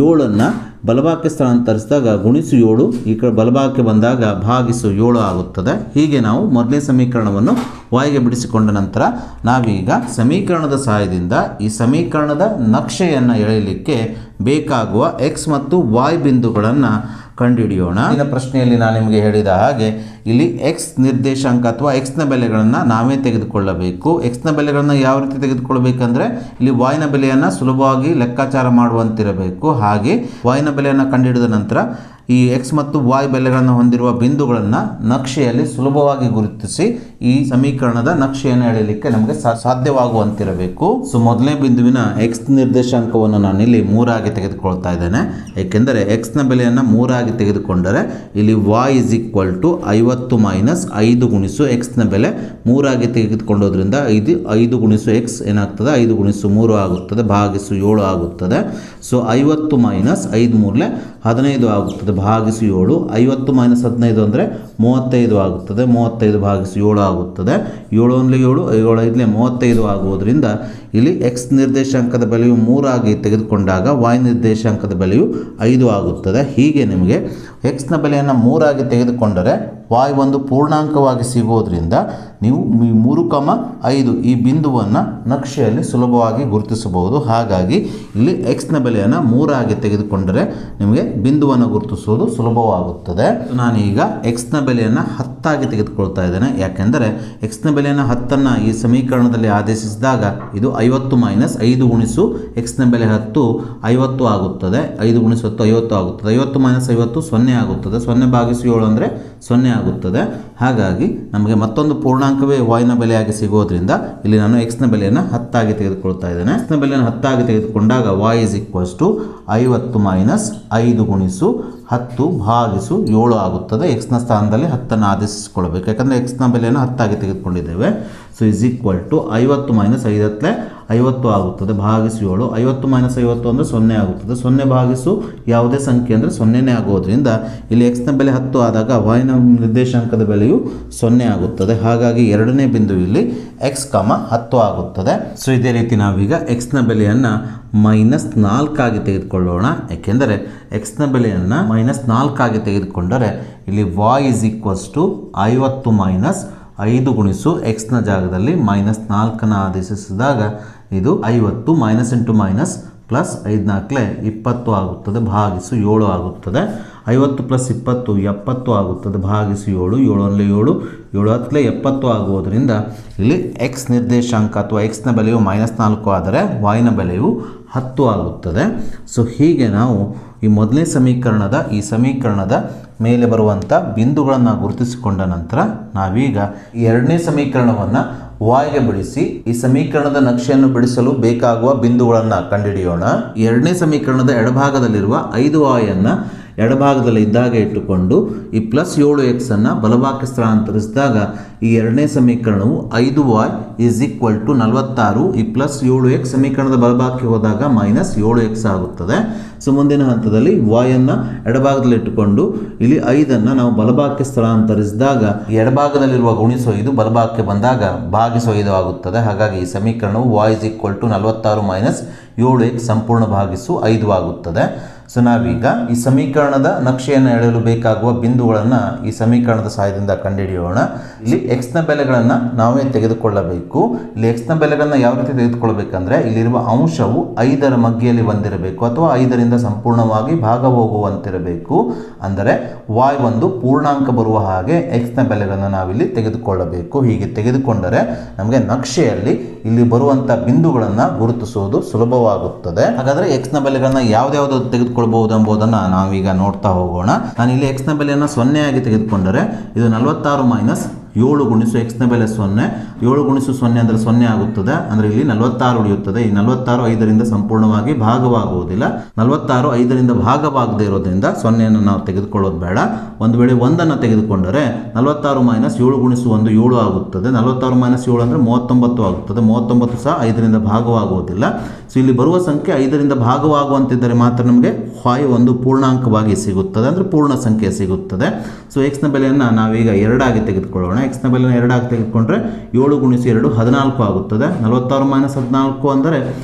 7ಅನ್ನು ಬಲಭಾಗಕ್ಕೆ ಸ್ಥಳಾಂತರಿಸಿದಾಗ ಗುಣಿಸು 7 ಈ ಕಡೆ ಬಲಭಾಗಕ್ಕೆ ಬಂದಾಗ ಭಾಗಿಸು 7 ಆಗುತ್ತದೆ. ಹೀಗೆ ನಾವು ಮೊದಲನೇ ಸಮೀಕರಣವನ್ನು ವಾಯ್ಗೆ ಬಿಡಿಸಿಕೊಂಡ ನಂತರ ನಾವೀಗ ಸಮೀಕರಣದ ಸಹಾಯದಿಂದ ಈ ಸಮೀಕರಣದ ನಕ್ಷೆಯನ್ನು ಎಳೆಯಲಿಕ್ಕೆ ಬೇಕಾಗುವ ಎಕ್ಸ್ ಮತ್ತು ವಾಯ್ ಬಿಂದುಗಳನ್ನು ಕಂಡುಹಿಡಿಯೋಣ. ಈ ಪ್ರಶ್ನೆಯಲ್ಲಿ ನಾನು ನಿಮಗೆ ಹೇಳಿದ ಹಾಗೆ ಇಲ್ಲಿ ಎಕ್ಸ್ ನಿರ್ದೇಶಾಂಕ ಅಥವಾ ಎಕ್ಸ್ನ ಬೆಲೆಗಳನ್ನು ನಾವೇ ತೆಗೆದುಕೊಳ್ಳಬೇಕು. ಎಕ್ಸ್ನ ಬೆಲೆಗಳನ್ನು ಯಾವ ರೀತಿ ತೆಗೆದುಕೊಳ್ಳಬೇಕಂದ್ರೆ ಇಲ್ಲಿ ವಾಯ್ನ ಬೆಲೆಯನ್ನು ಸುಲಭವಾಗಿ ಲೆಕ್ಕಾಚಾರ ಮಾಡುವಂತಿರಬೇಕು. ಹಾಗೆ ವಾಯ್ನ ಬೆಲೆಯನ್ನು ಕಂಡುಹಿಡಿದ ನಂತರ ಈ ಎಕ್ಸ್ ಮತ್ತು ವಾಯ್ ಬೆಲೆಗಳನ್ನು ಹೊಂದಿರುವ ಬಿಂದುಗಳನ್ನು ನಕ್ಷೆಯಲ್ಲಿ ಸುಲಭವಾಗಿ ಗುರುತಿಸಿ ಈ ಸಮೀಕರಣದ ನಕ್ಷೆಯನ್ನು ಎಳೆಯಲಿಕ್ಕೆ ನಮಗೆ ಸಾಧ್ಯವಾಗುವಂತಿರಬೇಕು. ಸೊ ಮೊದಲನೇ ಬಿಂದುವಿನ ಎಕ್ಸ್ ನಿರ್ದೇಶಾಂಕವನ್ನು ನಾನಿಲ್ಲಿ 3 ಆಗಿ ತೆಗೆದುಕೊಳ್ತಾ ಇದ್ದೇನೆ. ಏಕೆಂದರೆ ಎಕ್ಸ್ನ ಬೆಲೆಯನ್ನು 3 ಆಗಿ ತೆಗೆದುಕೊಂಡರೆ ಇಲ್ಲಿ Y is equal to 50 minus 5 ಗುಣಿಸು ಎಕ್ಸ್ನ ಬೆಲೆ 3 ಆಗಿ ತೆಗೆದುಕೊಂಡೋದ್ರಿಂದ 5 ಗುಣಿಸು ಎಕ್ಸ್ ಏನಾಗ್ತದೆ 5 ಗುಣಿಸು 3 ಆಗುತ್ತದೆ ಭಾಗಿಸು 7 ಆಗುತ್ತದೆ. ಸೊ 50 ಮೈನಸ್ 5 ಮೂರಲೆ 15 ಆಗುತ್ತದೆ ಭಾಗಿಸು 7. 50 ಮೈನಸ್ 15 ಅಂದರೆ 35 ಆಗುತ್ತದೆ. 35 ಭಾಗಿಸು 7 ಆಗುತ್ತದೆ. 7 1 7 7 5 35 ಆಗುವುದರಿಂದ ಇಲ್ಲಿ ಎಕ್ಸ್ ನಿರ್ದೇಶಾಂಕದ ಬೆಲೆಯು 3 ಆಗಿ ತೆಗೆದುಕೊಂಡಾಗ ವಾಯ್ ನಿರ್ದೇಶಾಂಕದ ಬೆಲೆಯು 5 ಆಗುತ್ತದೆ. ಹೀಗೆ ನಿಮಗೆ ಎಕ್ಸ್ನ ಬೆಲೆಯನ್ನು 3 ಆಗಿ ತೆಗೆದುಕೊಂಡರೆ ವಾಯ್ ಒಂದು ಪೂರ್ಣಾಂಕವಾಗಿ ಸಿಗುವುದರಿಂದ ನೀವು 3,5 ಈ ಬಿಂದುವನ್ನು ನಕ್ಷೆಯಲ್ಲಿ ಸುಲಭವಾಗಿ ಗುರುತಿಸಬಹುದು. ಹಾಗಾಗಿ ಇಲ್ಲಿ ಎಕ್ಸ್ನ ಬೆಲೆಯನ್ನು 3 ಆಗಿ ತೆಗೆದುಕೊಂಡರೆ ನಿಮಗೆ ಬಿಂದುವನ್ನು ಗುರುತಿಸುವುದು ಸುಲಭವಾಗುತ್ತದೆ. ನಾನೀಗ ಎಕ್ಸ್ನ ಬೆಲೆಯನ್ನು 10 ಆಗಿ ತೆಗೆದುಕೊಳ್ತಾ ಇದ್ದೇನೆ. ಯಾಕೆಂದರೆ ಎಕ್ಸ್ನ ಬೆಲೆಯನ್ನು 10 ಈ ಸಮೀಕರಣದಲ್ಲಿ ಆದೇಶಿಸಿದಾಗ ಇದು 50 ಮೈನಸ್ 5 ಗುಣಿಸು ಎಕ್ಸ್ನ ಬೆಲೆ 10 50 ಆಗುತ್ತದೆ. 5 ಗುಣಿಸು 10 50 ಆಗುತ್ತದೆ. 50 ಮೈನಸ್ 50 0 ಆಗುತ್ತದೆ. 0 ಭಾಗಿಸು 7 ಅಂದರೆ 0 ಆಗುತ್ತದೆ. ಹಾಗಾಗಿ ನಮಗೆ ಮತ್ತೊಂದು ಪೂರ್ಣಾಂಕವೇ ವಾಯ್ನ ಬೆಲೆಯಾಗಿ ಸಿಗೋದ್ರಿಂದ ಇಲ್ಲಿ ನಾನು ಎಕ್ಸ್ನ ಬೆಲೆಯನ್ನು 10 ಆಗಿ ತೆಗೆದುಕೊಳ್ತಾ ಇದ್ದೇನೆ. ಎಕ್ಸ್ನ ಬೆಲೆಯನ್ನು 10 ಆಗಿ ತೆಗೆದುಕೊಂಡಾಗ Y is equals to 50 minus 5 ಗುಣಿಸು 10 ಭಾಗಿಸು 7 ಆಗುತ್ತದೆ. ಎಕ್ಸ್ನ ಸ್ಥಾನದಲ್ಲಿ 10 ಆದೇಶಿಸಿಕೊಳ್ಳಬೇಕು. ಯಾಕಂದರೆ ಎಕ್ಸ್ನ ಬೆಲೆಯನ್ನು 10 ಆಗಿ ತೆಗೆದುಕೊಂಡಿದ್ದೇವೆ. So is equal to 50 minus 5 50 ಆಗುತ್ತದೆ ಭಾಗಿಸು 7. 50 ಮೈನಸ್ 50 ಅಂದರೆ 0 ಆಗುತ್ತದೆ. 0 ಭಾಗಿಸು ಯಾವುದೇ ಸಂಖ್ಯೆ ಅಂದರೆ 0ನೇ ಆಗೋದ್ರಿಂದ ಇಲ್ಲಿ ಎಕ್ಸ್ನ ಬೆಲೆ 10 ಆದಾಗ ವಾಯ್ನ ನಿರ್ದೇಶಾಂಕದ ಬೆಲೆಯು 0 ಆಗುತ್ತದೆ. ಹಾಗಾಗಿ ಎರಡನೇ ಬಿಂದು ಇಲ್ಲಿ x, 10 ಆಗುತ್ತದೆ. ಸೊ ಇದೇ ರೀತಿ ನಾವೀಗ ಎಕ್ಸ್ನ ಬೆಲೆಯನ್ನು -4 ಆಗಿ ತೆಗೆದುಕೊಳ್ಳೋಣ. ಏಕೆಂದರೆ ಎಕ್ಸ್ನ ಬೆಲೆಯನ್ನು -4 ಆಗಿ ತೆಗೆದುಕೊಂಡರೆ ಇಲ್ಲಿ y = 50 ಮೈನಸ್ 5 ಗುಣಿಸು ಎಕ್ಸ್ನ ಜಾಗದಲ್ಲಿ -4 ಆದೇಶಿಸಿದಾಗ ಇದು 50 -× -+5 4 20 ಆಗುತ್ತದೆ ಭಾಗಿಸು 7 ಆಗುತ್ತದೆ. 50 + 20 70 ಆಗುತ್ತದೆ ಭಾಗಿಸು 7. 7 1 7, 7 10 70 ಆಗುವುದರಿಂದ ಇಲ್ಲಿ ಎಕ್ಸ್ ನಿರ್ದೇಶಾಂಕ ಅಥವಾ ಎಕ್ಸ್ನ ಬೆಲೆಯು -4 ಆದರೆ ವಾಯ್ನ ಬೆಲೆಯು 10 ಆಗುತ್ತದೆ. ಸೊ ಹೀಗೆ ನಾವು ಈ ಮೊದಲನೇ ಸಮೀಕರಣದ ಮೇಲೆ ಬರುವಂಥ ಬಿಂದುಗಳನ್ನು ಗುರುತಿಸಿಕೊಂಡ ನಂತರ ನಾವೀಗ ಈ ಎರಡನೇ ಸಮೀಕರಣವನ್ನು ವಾಯ್ಗೆ ಬಿಡಿಸಿ ಈ ಸಮೀಕರಣದ ನಕ್ಷೆಯನ್ನು ಬಿಡಿಸಲು ಬೇಕಾಗುವ ಬಿಂದುಗಳನ್ನು ಕಂಡುಹಿಡಿಯೋಣ. ಎರಡನೇ ಸಮೀಕರಣದ ಎಡಭಾಗದಲ್ಲಿರುವ 5y ಅನ್ನು ಎಡಭಾಗದಲ್ಲಿ ಇದ್ದಾಗ ಇಟ್ಟುಕೊಂಡು ಈ +7x ಅನ್ನು ಬಲಭಾಗಕ್ಕೆ ಸ್ಥಳಾಂತರಿಸಿದಾಗ ಈ ಎರಡನೇ ಸಮೀಕರಣವು 5y = 46. ಈ +7x ಸಮೀಕರಣದ ಬಲಭಾಗಕ್ಕೆ ಹೋದಾಗ -7x ಆಗುತ್ತದೆ. ಸೊ ಮುಂದಿನ ಹಂತದಲ್ಲಿ y ಅನ್ನು ಎಡಭಾಗದಲ್ಲಿ ಇಟ್ಟುಕೊಂಡು ಇಲ್ಲಿ 5ಅನ್ನು ನಾವು ಬಲಭಾಗಕ್ಕೆ ಸ್ಥಳಾಂತರಿಸಿದಾಗ ಎಡಭಾಗದಲ್ಲಿರುವ ಗುಣಿಸು 5 ಬಲಭಾಗಕ್ಕೆ ಬಂದಾಗ ಭಾಗಿಸು 5 ಆಗುತ್ತದೆ. ಹಾಗಾಗಿ ಈ ಸಮೀಕರಣವು y = 46 - 7x ಸಂಪೂರ್ಣ ಭಾಗಿಸು 5 ಆಗುತ್ತದೆ. ಸೊ ನಾವೀಗ ಈ ಸಮೀಕರಣದ ನಕ್ಷೆಯನ್ನು ಎಳೆಯಲು ಬೇಕಾಗುವ ಬಿಂದುಗಳನ್ನು ಈ ಸಮೀಕರಣದ ಸಹಾಯದಿಂದ ಕಂಡುಹಿಡಿಯೋಣ. ಇಲ್ಲಿ ಎಕ್ಸ್ನ ಬೆಲೆಗಳನ್ನು ನಾವೇ ತೆಗೆದುಕೊಳ್ಳಬೇಕು. ಇಲ್ಲಿ ಎಕ್ಸ್ನ ಬೆಲೆಗಳನ್ನು ಯಾವ ರೀತಿ ತೆಗೆದುಕೊಳ್ಳಬೇಕಂದ್ರೆ ಇಲ್ಲಿರುವ ಅಂಶವು 5ರ ಮಗ್ಗಿಯಲ್ಲಿ ಬಂದಿರಬೇಕು ಅಥವಾ 5ರಿಂದ ಸಂಪೂರ್ಣವಾಗಿ ಭಾಗ ಹೋಗುವಂತಿರಬೇಕು. ಅಂದರೆ y ಒಂದು ಪೂರ್ಣಾಂಕ ಬರುವ ಹಾಗೆ ಎಕ್ಸ್ನ ಬೆಲೆಗಳನ್ನು ನಾವಿಲ್ಲಿ ತೆಗೆದುಕೊಳ್ಳಬೇಕು. ಹೀಗೆ ತೆಗೆದುಕೊಂಡರೆ ನಮಗೆ ನಕ್ಷೆಯಲ್ಲಿ ಇಲ್ಲಿ ಬರುವಂಥ ಬಿಂದುಗಳನ್ನು ಗುರುತಿಸುವುದು ಸುಲಭವಾಗುತ್ತದೆ. ಹಾಗಾದರೆ ಎಕ್ಸ್ನ ಬೆಲೆಗಳನ್ನು ಯಾವ್ದಾವುದು ತೆಗೆದುಕೊಳ್ಳಬಹುದು ಎಂಬುದನ್ನು ನಾವೀಗ ನೋಡ್ತಾ ಹೋಗೋಣ. ನಾನು ಇಲ್ಲಿ ಎಕ್ಸ್ನ ಬೆಲೆಯನ್ನು 0 ಆಗಿ ತೆಗೆದುಕೊಂಡರೆ ಇದು 46 ಮೈನಸ್ 7 ಗುಣಿಸು ಎಕ್ಸ್ನ ಬೆಲೆ 0. 7 ಗುಣಿಸು 0 ಅಂದರೆ 0 ಆಗುತ್ತದೆ. ಅಂದರೆ ಇಲ್ಲಿ 46 ಉಳಿಯುತ್ತದೆ. ಈ 46 5ರಿಂದ ಸಂಪೂರ್ಣವಾಗಿ ಭಾಗವಾಗುವುದಿಲ್ಲ. 46 5ರಿಂದ ಭಾಗವಾಗದೇ ಇರೋದ್ರಿಂದ 0ನ್ನು ನಾವು ತೆಗೆದುಕೊಳ್ಳೋದು ಬೇಡ. ಒಂದು ವೇಳೆ 1ಅನ್ನು ತೆಗೆದುಕೊಂಡರೆ 46 ಮೈನಸ್ 7 ಗುಣಿಸು 1 7 ಆಗುತ್ತದೆ. 46 ಮೈನಸ್ 7 ಅಂದರೆ 39 ಆಗುತ್ತದೆ. 39 ಸಹ 5ರಿಂದ ಭಾಗವಾಗುವುದಿಲ್ಲ. ಸೊ ಇಲ್ಲಿ ಬರುವ ಸಂಖ್ಯೆ 5ರಿಂದ ಭಾಗವಾಗುವಂತಿದ್ದರೆ ಮಾತ್ರ ನಮಗೆ y ಒಂದು ಪೂರ್ಣಾಂಕವಾಗಿ ಸಿಗುತ್ತದೆ, ಅಂದರೆ ಪೂರ್ಣ ಸಂಖ್ಯೆ ಸಿಗುತ್ತದೆ. ಸೊ ಎಕ್ಸ್ನ ಬೆಲೆಯನ್ನು ನಾವೀಗ 2 ಆಗಿ ತೆಗೆದುಕೊಳ್ಳೋಣ. ಎಕ್ಸ್ನ ಬೆಲೆಯನ್ನು 2 ಆಗಿ ತೆಗೆದುಕೊಂಡ್ರೆ 7 ಗುಣಿಸು 2 14 ಆಗುತ್ತದೆ. 46 ಮೈನಸ್ 14 ಅಂದರೆ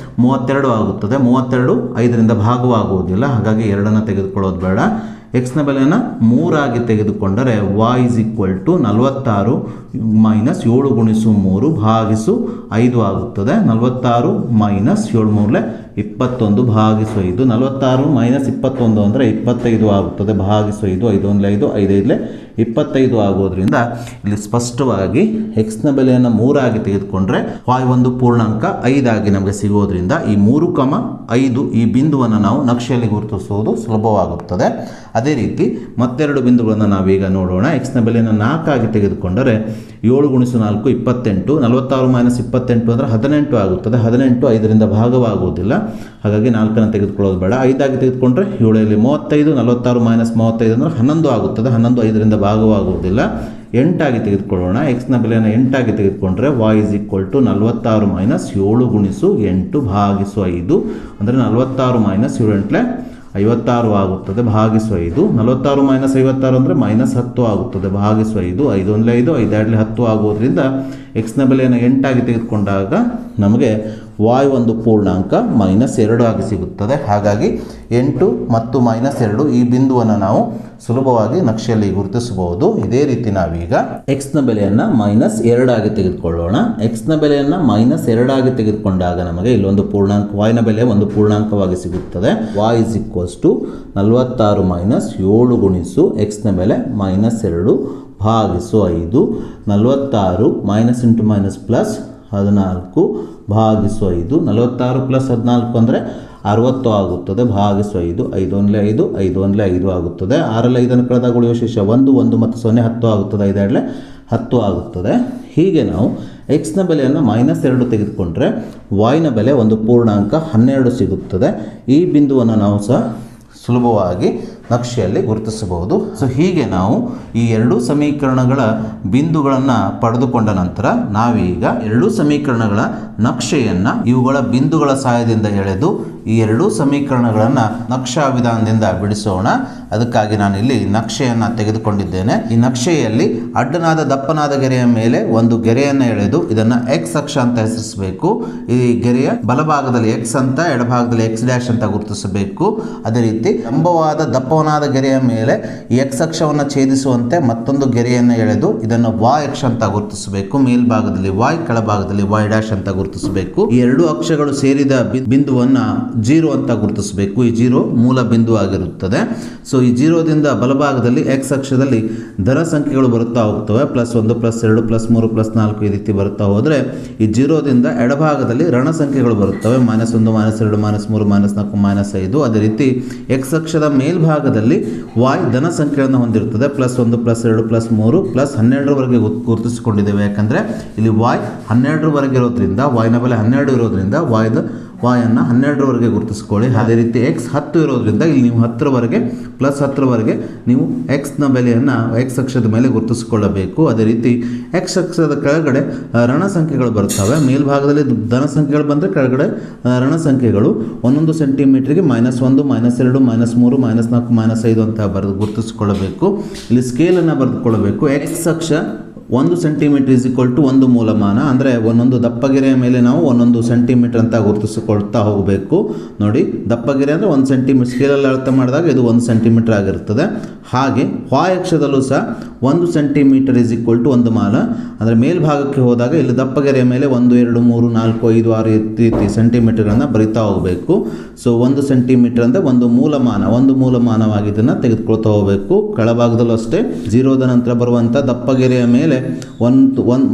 32 ಆಗುತ್ತದೆ. 32 5ರಿಂದ ಭಾಗವಾಗುವುದಿಲ್ಲ. ಹಾಗಾಗಿ 2ಅನ್ನು ತೆಗೆದುಕೊಳ್ಳೋದು ಬೇಡ. ಎಕ್ಸ್ನ ಬೆಲೆಯನ್ನು 3 ಆಗಿ ತೆಗೆದುಕೊಂಡರೆ y = 46 ಮೈನಸ್ 7 ಗುಣಿಸು 3 ಭಾಗಿಸು 5 ಆಗುತ್ತದೆ. 46 ಮೈನಸ್ 7 3 21 ಭಾಗಿಸು 5. 46 ಮೈನಸ್ 21 ಅಂದರೆ 25 ಆಗುತ್ತದೆ ಭಾಗಿಸು 5. 5 1 5 5 5 25 ಆಗೋದ್ರಿಂದ ಇಲ್ಲಿ ಸ್ಪಷ್ಟವಾಗಿ ಎಕ್ಸ್ನ ಬೆಲೆಯನ್ನು 3 ಆಗಿ ತೆಗೆದುಕೊಂಡ್ರೆ y ಒಂದು ಪೂರ್ಣಾಂಕ 5 ಆಗಿ ನಮಗೆ ಸಿಗೋದ್ರಿಂದ ಈ 3, 5 ಈ ಬಿಂದುವನ್ನು ನಾವು ನಕ್ಷೆಯಲ್ಲಿ ಗುರುತಿಸುವುದು ಸುಲಭವಾಗುತ್ತದೆ. ಅದೇ ರೀತಿ ಮತ್ತೆರಡು ಬಿಂದುಗಳನ್ನು ನಾವೀಗ ನೋಡೋಣ. ಎಕ್ಸ್ನ ಬೆಲೆಯನ್ನು 4 ಆಗಿ ತೆಗೆದುಕೊಂಡರೆ 7 ಗುಣಿಸು 4 28. 46 ಮೈನಸ್ 28 ಅಂದರೆ 18 ಆಗುತ್ತದೆ. 18 5ರಿಂದ ಭಾಗವಾಗುವುದಿಲ್ಲ. ಹಾಗಾಗಿ 4ಅನ್ನು ತೆಗೆದುಕೊಳ್ಳೋದು ಬೇಡ. 5 ಆಗಿ ತೆಗೆದುಕೊಂಡ್ರೆ 7ರಲ್ಲಿ 35. 46 ಮೈನಸ್ 35 ಅಂದರೆ 11 ಆಗುತ್ತದೆ. 11 5ರಿಂದ ಭಾಗವಾಗುವುದಿಲ್ಲ. 8 ಆಗಿ ತೆಗೆದುಕೊಳ್ಳೋಣ. ಎಕ್ಸ್ನ ಬೆಲೆಯನ್ನು 8 ಆಗಿ ತೆಗೆದುಕೊಂಡ್ರೆ y = 46 ಮೈನಸ್ 7 ಗುಣಿಸು 8 ಭಾಗಿಸು 5. ಅಂದರೆ 46 ಮೈನಸ್ 7 8 56 ಆಗುತ್ತದೆ ಭಾಗಿಸು 5. 46 ಮೈನಸ್ 56 ಅಂದರೆ -10 ಆಗುತ್ತದೆ ಭಾಗಿಸು 5. 5 1 5 5 2 10 ಆಗೋದ್ರಿಂದ ಎಕ್ಸ್ನ ಬೆಲೆಯನ್ನು 8 ಆಗಿ ತೆಗೆದುಕೊಂಡಾಗ ನಮಗೆ y ಒಂದು ಪೂರ್ಣಾಂಕ -2 ಆಗಿ ಸಿಗುತ್ತದೆ. ಹಾಗಾಗಿ 8 ಮತ್ತು -2 ಈ ಬಿಂದುವನ್ನು ನಾವು ಸುಲಭವಾಗಿ ನಕ್ಷೆಯಲ್ಲಿ ಗುರುತಿಸಬಹುದು. ಇದೇ ರೀತಿ ನಾವೀಗ ಎಕ್ಸ್ನ ಬೆಲೆಯನ್ನು -2 ಆಗಿ ತೆಗೆದುಕೊಳ್ಳೋಣ. ಎಕ್ಸ್ನ ಬೆಲೆಯನ್ನು -2 ಆಗಿ ತೆಗೆದುಕೊಂಡಾಗ ನಮಗೆ ಇಲ್ಲೊಂದು ಪೂರ್ಣಾಂಕ yನ ಬೆಲೆ ಒಂದು ಪೂರ್ಣಾಂಕವಾಗಿ ಸಿಗುತ್ತದೆ. y = 46 ಮೈನಸ್ 7 ಗುಣಿಸು ಎಕ್ಸ್ನ ಬೆಲೆ -2 ಭಾಗಿಸು 5. 46 ಮೈನಸ್ ಇಂಟು ಮೈನಸ್ ಪ್ಲಸ್ 14 ಭಾಗಿಸು 5. 46 + 14 ಅಂದರೆ 60 ಆಗುತ್ತದೆ ಭಾಗಿಸು 5. 5 1 5 5 1 5 ಆಗುತ್ತದೆ. 6ರಲ್ಲಿ 5ಅನ್ನು ಕಳೆದಾಗ ಉಳಿಯುವ ಶೇಷ 1 1 ಮತ್ತು 0 10 ಆಗುತ್ತದೆ. 5 2 10 ಆಗುತ್ತದೆ. ಹೀಗೆ ನಾವು ಎಕ್ಸ್ನ ಬೆಲೆಯನ್ನು -2 ತೆಗೆದುಕೊಂಡ್ರೆ yನ ಬೆಲೆ ಒಂದು ಪೂರ್ಣಾಂಕ 12 ಸಿಗುತ್ತದೆ. ಈ ಬಿಂದುವನ್ನು ನಾವು ಸಹ ಸುಲಭವಾಗಿ ನಕ್ಷೆಯಲ್ಲಿ ಗುರುತಿಸಬಹುದು. ಸೊ ಹೀಗೆ ನಾವು ಈ ಎರಡೂ ಸಮೀಕರಣಗಳ ಬಿಂದುಗಳನ್ನು ಪಡೆದುಕೊಂಡ ನಂತರ ನಾವೀಗ ಎರಡೂ ಸಮೀಕರಣಗಳ ನಕ್ಷೆಯನ್ನು ಇವುಗಳ ಬಿಂದುಗಳ ಸಹಾಯದಿಂದ ಎಳೆದು ಈ ಎರಡೂ ಸಮೀಕರಣಗಳನ್ನು ನಕ್ಷಾ ವಿಧಾನದಿಂದ ಬಿಡಿಸೋಣ. ಅದಕ್ಕಾಗಿ ನಾನು ಇಲ್ಲಿ ನಕ್ಷೆಯನ್ನು ತೆಗೆದುಕೊಂಡಿದ್ದೇನೆ. ಈ ನಕ್ಷೆಯಲ್ಲಿ ಅಡ್ಡನಾದ ದಪ್ಪನಾದ ಗೆರೆಯ ಮೇಲೆ ಒಂದು ಗೆರೆಯನ್ನು ಎಳೆದು ಇದನ್ನು ಎಕ್ಸ್ ಅಕ್ಷ ಅಂತ ಹೆಸರಿಸಬೇಕು. ಈ ಗೆರೆಯ ಬಲಭಾಗದಲ್ಲಿ ಎಕ್ಸ್ ಅಂತ, ಎಡಭಾಗದಲ್ಲಿ ಎಕ್ಸ್ ಡ್ಯಾಶ್ ಅಂತ ಗುರುತಿಸಬೇಕು. ಅದೇ ರೀತಿ ಲಂಬವಾದ ದಪ್ಪವನಾದ ಗೆರೆಯ ಮೇಲೆ ಈ ಎಕ್ಸ್ ಅಕ್ಷವನ್ನು ಛೇದಿಸುವಂತೆ ಮತ್ತೊಂದು ಗೆರೆಯನ್ನು ಎಳೆದು ಇದನ್ನು ವಾಯ್ ಅಕ್ಷ ಅಂತ ಗುರುತಿಸಬೇಕು. ಮೇಲ್ಭಾಗದಲ್ಲಿ ವಾಯ್, ಕೆಳಭಾಗದಲ್ಲಿ ವಾಯ್ ಡ್ಯಾಶ್ ಅಂತ ಗುರುತಿಸಬೇಕು. ಈ ಎರಡು ಅಕ್ಷಗಳು ಸೇರಿದ ಬಿಂದುವನ್ನು ಜೀರೋ ಅಂತ ಗುರುತಿಸಬೇಕು. ಈ ಜೀರೋ ಮೂಲ ಬಿಂದು ಆಗಿರುತ್ತದೆ. ಸೊ ಈ ಜೀರೋದಿಂದ ಬಲಭಾಗದಲ್ಲಿ ಎಕ್ಸ್ ಅಕ್ಷದಲ್ಲಿ ಧನ ಸಂಖ್ಯೆಗಳು ಬರುತ್ತಾ ಹೋಗ್ತವೆ. +1, +2, +3, +4 ಈ ರೀತಿ ಬರುತ್ತಾ ಹೋದರೆ ಈ ಜೀರೋದಿಂದ ಎಡಭಾಗದಲ್ಲಿ ಋಣ ಸಂಖ್ಯೆಗಳು ಬರುತ್ತವೆ. -1, -2, -3, -4, -5. ಅದೇ ರೀತಿ ಎಕ್ಸ್ ಅಕ್ಷದ ಮೇಲ್ಭಾಗದಲ್ಲಿ ವಾಯ್ ಧನ ಸಂಖ್ಯೆಗಳನ್ನು ಹೊಂದಿರುತ್ತದೆ. +1, +2, +3, +12 ಗುರುತಿಸಿಕೊಂಡಿದ್ದೇವೆ. ಯಾಕಂದರೆ ಇಲ್ಲಿ ವಾಯ್ 12 ಇರೋದ್ರಿಂದ, ವಾಯ್ನ ಬೆಲೆ 12 ಇರೋದ್ರಿಂದ ವಾಯನ್ನು 12 ಗುರುತಿಸ್ಕೊಳ್ಳಿ. ಅದೇ ರೀತಿ ಎಕ್ಸ್ 10 ಇರೋದ್ರಿಂದ ಇಲ್ಲಿ ನೀವು 10 +10 ನೀವು ಎಕ್ಸ್ನ ಬೆಲೆಯನ್ನು ಎಕ್ಸ್ ಅಕ್ಷದ ಮೇಲೆ ಗುರುತಿಸಿಕೊಳ್ಳಬೇಕು. ಅದೇ ರೀತಿ ಎಕ್ಸ್ ಅಕ್ಷದ ಕೆಳಗಡೆ ಋಣ ಸಂಖ್ಯೆಗಳು ಬರ್ತವೆ. ಮೇಲ್ಭಾಗದಲ್ಲಿ ಧನ ಸಂಖ್ಯೆಗಳು ಬಂದರೆ ಕೆಳಗಡೆ ಋಣ ಸಂಖ್ಯೆಗಳು 1 ಸೆಂಟಿಮೀಟರ್ಗೆ -1, -2, -3, -4, -5 ಅಂತ ಗುರುತಿಸಿಕೊಳ್ಳಬೇಕು. ಇಲ್ಲಿ ಸ್ಕೇಲನ್ನು ಬರೆದುಕೊಳ್ಳಬೇಕು. ಎಕ್ಸ್ ಅಕ್ಷ 1 ಸೆಂಟಿಮೀಟರ್ = 1 ಮೂಲಮಾನ. ಅಂದರೆ ಒಂದೊಂದು ದಪ್ಪಗೆರೆಯ ಮೇಲೆ ನಾವು 1 ಸೆಂಟಿಮೀಟರ್ ಅಂತ ಗುರುತಿಸಿಕೊಳ್ತಾ ಹೋಗಬೇಕು. ನೋಡಿ, ದಪ್ಪಗೆರೆ ಅಂದರೆ 1 ಸೆಂಟಿಮೀಟರ್, ಸ್ಕೇಲಲ್ಲಿ ಅಳತೆ ಮಾಡಿದಾಗ ಇದು 1 ಸೆಂಟಿಮೀಟರ್ ಆಗಿರುತ್ತದೆ. ಹಾಗೆ ವಾಯ್ ಅಕ್ಷದಲ್ಲೂ ಸಹ 1 ಸೆಂಟಿಮೀಟರ್ = 1 ಮಾನ. ಅಂದರೆ ಮೇಲ್ಭಾಗಕ್ಕೆ ಹೋದಾಗ ಇಲ್ಲಿ ದಪ್ಪಗೆರೆಯ ಮೇಲೆ 1, 2, 3, 4, 5, 6 ರೀತಿ ಸೆಂಟಿಮೀಟರ್ಗಳನ್ನು ಬರಿತಾ ಹೋಗಬೇಕು. ಸೊ 1 ಸೆಂಟಿಮೀಟರ್ ಅಂದರೆ ಒಂದು ಮೂಲಮಾನವಾಗಿ ಇದನ್ನು ತೆಗೆದುಕೊಳ್ತಾ ಹೋಗಬೇಕು. ಕೆಳಭಾಗದಲ್ಲೂ ಅಷ್ಟೇ ಜೀರೋದ ನಂತರ ಬರುವಂಥ ದಪ್ಪಗೆರೆಯ ಮೇಲೆ -1,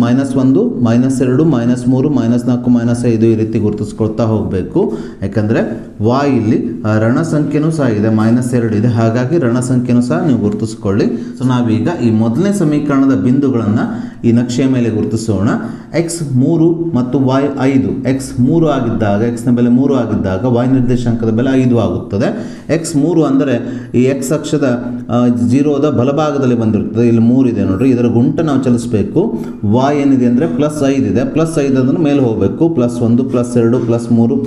-2, -3, -4, -5 ಈ ರೀತಿ ಗುರುತಿಸ್ಕೊಳ್ತಾ ಹೋಗಬೇಕು. ಯಾಕಂದರೆ ವಾಯ್ ಇಲ್ಲಿ ಋಣ ಸಂಖ್ಯೆನೂ ಸಹ ಇದೆ, -2 ಇದೆ. ಹಾಗಾಗಿ ಋಣ ಸಂಖ್ಯೆನೂ ಸಹ ನೀವು ಗುರುತಿಸ್ಕೊಳ್ಳಿ. ಸೊ ನಾವೀಗ ಈ ಮೊದಲನೇ ಸಮೀಕರಣದ ಬಿಂದುಗಳನ್ನು ಈ ನಕ್ಷೆಯ ಮೇಲೆ ಗುರುತಿಸೋಣ. x3 ಮತ್ತು y5. x3 ಆಗಿದ್ದಾಗ, ಎಕ್ಸ್ನ ಬೆಲೆ 3 ಆಗಿದ್ದಾಗ y ನಿರ್ದೇಶಾಂಕದ ಬೆಲೆ 5 ಆಗುತ್ತದೆ. x3 ಅಂದರೆ ಈ x ಅಕ್ಷದ ಜೀರೋದ ಬಲಭಾಗದಲ್ಲಿ ಬಂದಿರುತ್ತದೆ. ಇಲ್ಲಿ 3 ಇದೆ ನೋಡ್ರಿ, ಇದರ ಗುಂಟ ನಾವು ಚಲಿಸಬೇಕು. y ಏನಿದೆ ಅಂದರೆ +5 ಇದೆ. +5 ಅದನ್ನು ಮೇಲೆ ಹೋಗಬೇಕು. +1, +2, +3, +4,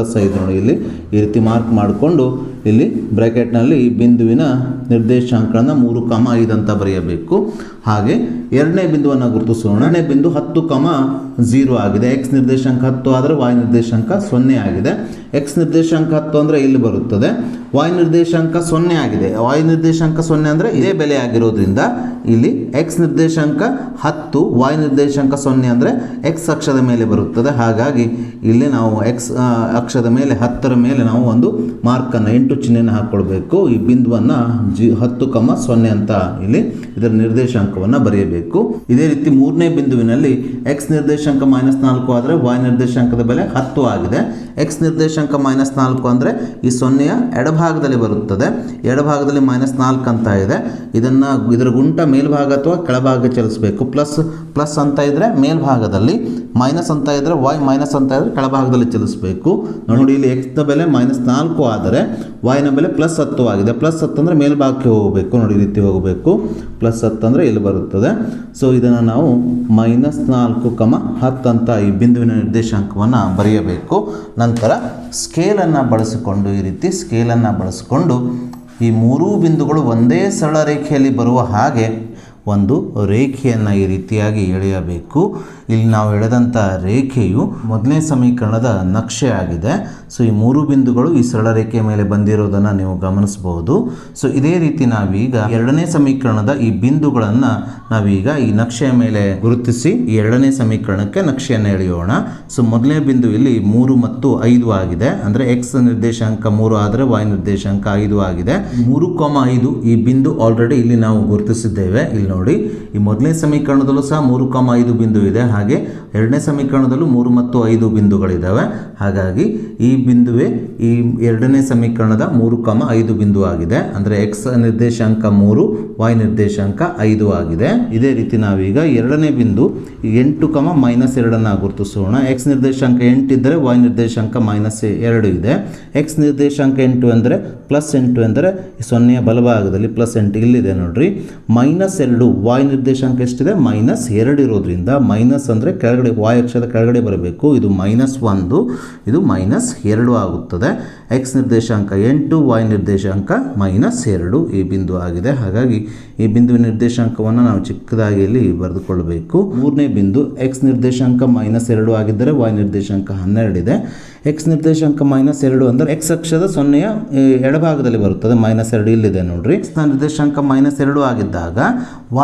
+5 ನೋಡಿ, ಇಲ್ಲಿ ಈ ರೀತಿ ಮಾರ್ಕ್ ಮಾಡಿಕೊಂಡು ಇಲ್ಲಿ ಬ್ರ್ಯಾಕೆಟ್ನಲ್ಲಿ ಈ ಬಿಂದುವಿನ ನಿರ್ದೇಶಾಂಕಗಳನ್ನು 3, 5 ಅಂತ ಬರೆಯಬೇಕು. ಹಾಗೆ ಎರಡನೇ ಬಿಂದುವನ್ನು ಗುರುತಿಸೋಣ. ಎರಡನೇ ಬಿಂದು 10, 0 ಆಗಿದೆ. ಎಕ್ಸ್ ನಿರ್ದೇಶಾಂಕ 10 ಆದರೆ ವಾಯ್ ನಿರ್ದೇಶಾಂಕ 0 ಆಗಿದೆ. ಎಕ್ಸ್ ನಿರ್ದೇಶಾಂಕ 10 ಅಂದರೆ ಇಲ್ಲಿ ಬರುತ್ತದೆ. ವಾಯ್ ನಿರ್ದೇಶಾಂಕ 0 ಆಗಿದೆ. ವಾಯ್ ನಿರ್ದೇಶಾಂಕ 0 ಅಂದರೆ ಇದೇ ಬೆಲೆ ಆಗಿರೋದ್ರಿಂದ ಇಲ್ಲಿ ಎಕ್ಸ್ ನಿರ್ದೇಶಾಂಕ 10, ವಾಯ್ ನಿರ್ದೇಶಾಂಕ 0 ಅಂದರೆ ಎಕ್ಸ್ ಅಕ್ಷದ ಮೇಲೆ ಬರುತ್ತದೆ. ಹಾಗಾಗಿ ಇಲ್ಲಿ ನಾವು ಎಕ್ಸ್ ಅಕ್ಷದ ಮೇಲೆ 10ರ ಮೇಲೆ ನಾವು ಒಂದು ಮಾರ್ಕನ್ನು, ಇಂಟು ಚಿಹ್ನೆಯನ್ನು ಹಾಕ್ಕೊಳ್ಬೇಕು. ಈ ಬಿಂದುವನ್ನು 10, 0 ಅಂತ ಇಲ್ಲಿ ಇದರ ನಿರ್ದೇಶಾಂಕವನ್ನು ಬರೆಯಬೇಕು. ಇದೇ ರೀತಿ ಮೂರನೇ ಬಿಂದುವಿನಲ್ಲಿ ಎಕ್ಸ್ ನಿರ್ದೇಶಾಂಕ -4 ಆದರೆ ವಾಯ್ ನಿರ್ದೇಶಾಂಕದ ಬೆಲೆ 10 ಆಗಿದೆ. ಎಕ್ಸ್ ನಿರ್ದೇಶಾಂಕ -4 ಅಂದರೆ ಈ 0ಯ ಎಡಭಾಗದಲ್ಲಿ ಬರುತ್ತದೆ. ಎಡಭಾಗದಲ್ಲಿ -4 ಅಂತ ಇದೆ. ಇದರ ಗುಂಟ ಮೇಲ್ಭಾಗ ಅಥವಾ ಕೆಳಭಾಗ ಚಲಿಸಬೇಕು. ಪ್ಲಸ್ ಅಂತ ಇದ್ದರೆ ಮೇಲ್ಭಾಗದಲ್ಲಿ, ಮೈನಸ್ ಅಂತ ಇದ್ದರೆ ವಾಯ್ ಮೈನಸ್ ಅಂತ ಇದ್ದರೆ ಕೆಳಭಾಗದಲ್ಲಿ ಚಲಿಸಬೇಕು. ನೋಡಿ, ಇಲ್ಲಿ ಎಕ್ಸ್ನ ಬೆಲೆ -4 ಆದರೆ ವಾಯ್ನ ಬೆಲೆ +10 ಆಗಿದೆ. +10 ಅಂದರೆ ಮೇಲ್ಭಾಗಕ್ಕೆ ಹೋಗಬೇಕು. ನೋಡಿ, ಈ ರೀತಿ ಹೋಗಬೇಕು. +10 ಅಂದರೆ ಇಲ್ಲಿ ಬರುತ್ತದೆ. ಸೊ ಇದನ್ನು ನಾವು -4, 10 ಅಂತ ಈ ಬಿಂದುವಿನ ನಿರ್ದೇಶಾಂಕವನ್ನು ಬರೆಯಬೇಕು. ನಂತರ ಸ್ಕೇಲನ್ನು ಬಳಸಿಕೊಂಡು, ಈ ರೀತಿ ಸ್ಕೇಲನ್ನು ಬಳಸಿಕೊಂಡು ಈ ಮೂರೂ ಬಿಂದುಗಳು ಒಂದೇ ಸರಳ ರೇಖೆಯಲ್ಲಿ ಬರುವ ಹಾಗೆ ಒಂದು ರೇಖೆಯನ್ನು ಈ ರೀತಿಯಾಗಿ ಎಳೆಯಬೇಕು. ಇಲ್ಲಿ ನಾವು ಎಳೆದಂಥ ರೇಖೆಯು ಮೊದಲನೇ ಸಮೀಕರಣದ ನಕ್ಷೆ ಆಗಿದೆ. ಸೊ ಈ ಮೂರು ಬಿಂದುಗಳು ಈ ಸರಳ ರೇಖೆಯ ಮೇಲೆ ಬಂದಿರೋದನ್ನು ನೀವು ಗಮನಿಸಬಹುದು. ಸೊ ಇದೇ ರೀತಿ ನಾವೀಗ ಎರಡನೇ ಸಮೀಕರಣದ ಈ ಬಿಂದುಗಳನ್ನು ನಾವೀಗ ಈ ನಕ್ಷೆಯ ಮೇಲೆ ಗುರುತಿಸಿ ಈ ಎರಡನೇ ಸಮೀಕರಣಕ್ಕೆ ನಕ್ಷೆಯನ್ನು ಎಳೆಯೋಣ. ಸೊ ಮೊದಲನೇ ಬಿಂದು ಇಲ್ಲಿ 3 ಮತ್ತು 5 ಆಗಿದೆ. ಅಂದರೆ ಎಕ್ಸ್ ನಿರ್ದೇಶಾಂಕ 3 ಆದರೆ ವಾಯ್ ನಿರ್ದೇಶಾಂಕ 5 ಆಗಿದೆ. 3, 5 ಈ ಬಿಂದು ಆಲ್ರೆಡಿ ಇಲ್ಲಿ ನಾವು ಗುರುತಿಸಿದ್ದೇವೆ. ಇಲ್ಲಿ ನೋಡಿ, ಈ ಮೊದಲನೇ ಸಮೀಕರಣದಲ್ಲೂ ಸಹ 3, 5 ಬಿಂದು ಇದೆ. ಹಾಗೆ ಎರಡನೇ ಸಮೀಕರಣದಲ್ಲೂ 3 ಮತ್ತು 5 ಬಿಂದುಗಳಿದ್ದಾವೆ. ಹಾಗಾಗಿ ಈ ಬಿಂದುವೇ ಈ ಎರಡನೇ ಸಮೀಕರಣದ 3,5 ಬಿಂದು ಆಗಿದೆ. ಅಂದರೆ ಎಕ್ಸ್ ನಿರ್ದೇಶಾಂಕ 3, y ನಿರ್ದೇಶಾಂಕ 5 ಆಗಿದೆ. ಇದೇ ರೀತಿ ನಾವೀಗ ಎರಡನೇ ಬಿಂದು 8, -2 ಗುರುತಿಸೋಣ. ಎಕ್ಸ್ ನಿರ್ದೇಶಾಂಕ 8 ಇದ್ದರೆ y ನಿರ್ದೇಶಾಂಕ -2 ಇದೆ. ಎಕ್ಸ್ ನಿರ್ದೇಶಾಂಕ 8 ಅಂದರೆ +8 ಅಂದರೆ 0ಯ ಬಲಭಾಗದಲ್ಲಿ +8 ಇಲ್ಲಿದೆ ನೋಡ್ರಿ. -2 y ನಿರ್ದೇಶಾಂಕ ಎಷ್ಟಿದೆ? -2 ಇರೋದ್ರಿಂದ ಮೈನಸ್ ಅಂದರೆ ಕೆಳಗಡೆ y ಅಕ್ಷದ ಕೆಳಗಡೆ ಬರಬೇಕು. ಇದು -1, ಇದು -2 ಆಗುತ್ತದೆ. ಎಕ್ಸ್ ನಿರ್ದೇಶಾಂಕ 8, y ನಿರ್ದೇಶಾಂಕ -2 ಈ ಬಿಂದು ಆಗಿದೆ. ಹಾಗಾಗಿ ಈ ಬಿಂದುವಿನ ನಿರ್ದೇಶಾಂಕವನ್ನು ನಾವು ಚಿಕ್ಕದಾಗಿ ಇಲ್ಲಿ ಬರೆದುಕೊಳ್ಳಬೇಕು. ಮೂರನೇ ಬಿಂದು ಎಕ್ಸ್ ನಿರ್ದೇಶಾಂಕ -2 ಆಗಿದ್ದರೆ y ನಿರ್ದೇಶಾಂಕ 12 ಇದೆ. ಎಕ್ಸ್ ನಿರ್ದೇಶಾಂಕ -2 ಅಂದರೆ ಎಕ್ಸ್ ಅಕ್ಷದ 0ಯ ಎಡಭಾಗದಲ್ಲಿ ಬರುತ್ತದೆ. -2 ಇಲ್ಲಿದೆ ನೋಡ್ರಿ. ಎಕ್ಸ್ ನಿರ್ದೇಶಾಂಕ -2 ಆಗಿದ್ದಾಗ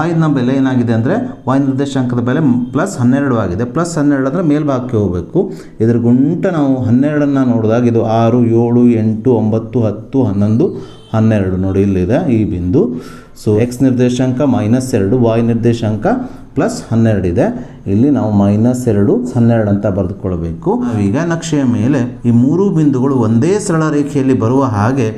y ನ ಬೆಲೆ ಏನಾಗಿದೆ ಅಂದರೆ y ನಿರ್ದೇಶಾಂಕದ ಬೆಲೆ +12 ಆಗಿದೆ. +12 ಅಂದರೆ ಮೇಲ್ಭಾಗಕ್ಕೆ ಹೋಗಬೇಕು. ಇದರ ಗುಂಟ ನಾವು 12 ನೋಡಿದಾಗ ಇದು 6, 7, 8, 9, 10, 11, 12 ನೋಡಿ ಇಲ್ಲಿದೆ ಈ ಬಿಂದು. ಸೊ ಎಕ್ಸ್ ನಿರ್ದೇಶಾಂಕ -2, y ನಿರ್ದೇಶಾಂಕ +12 ಇದೆ. ಇಲ್ಲಿ ನಾವು -2, 12 ಅಂತ ಬರೆದುಕೊಳ್ಬೇಕು. ನಾವೀಗ ನಕ್ಷೆಯ ಮೇಲೆ ಈ 3 ಬಿಂದುಗಳು ಒಂದೇ ಸರಳ ರೇಖೆಯಲ್ಲಿ ಬರುವ ಹಾಗೆ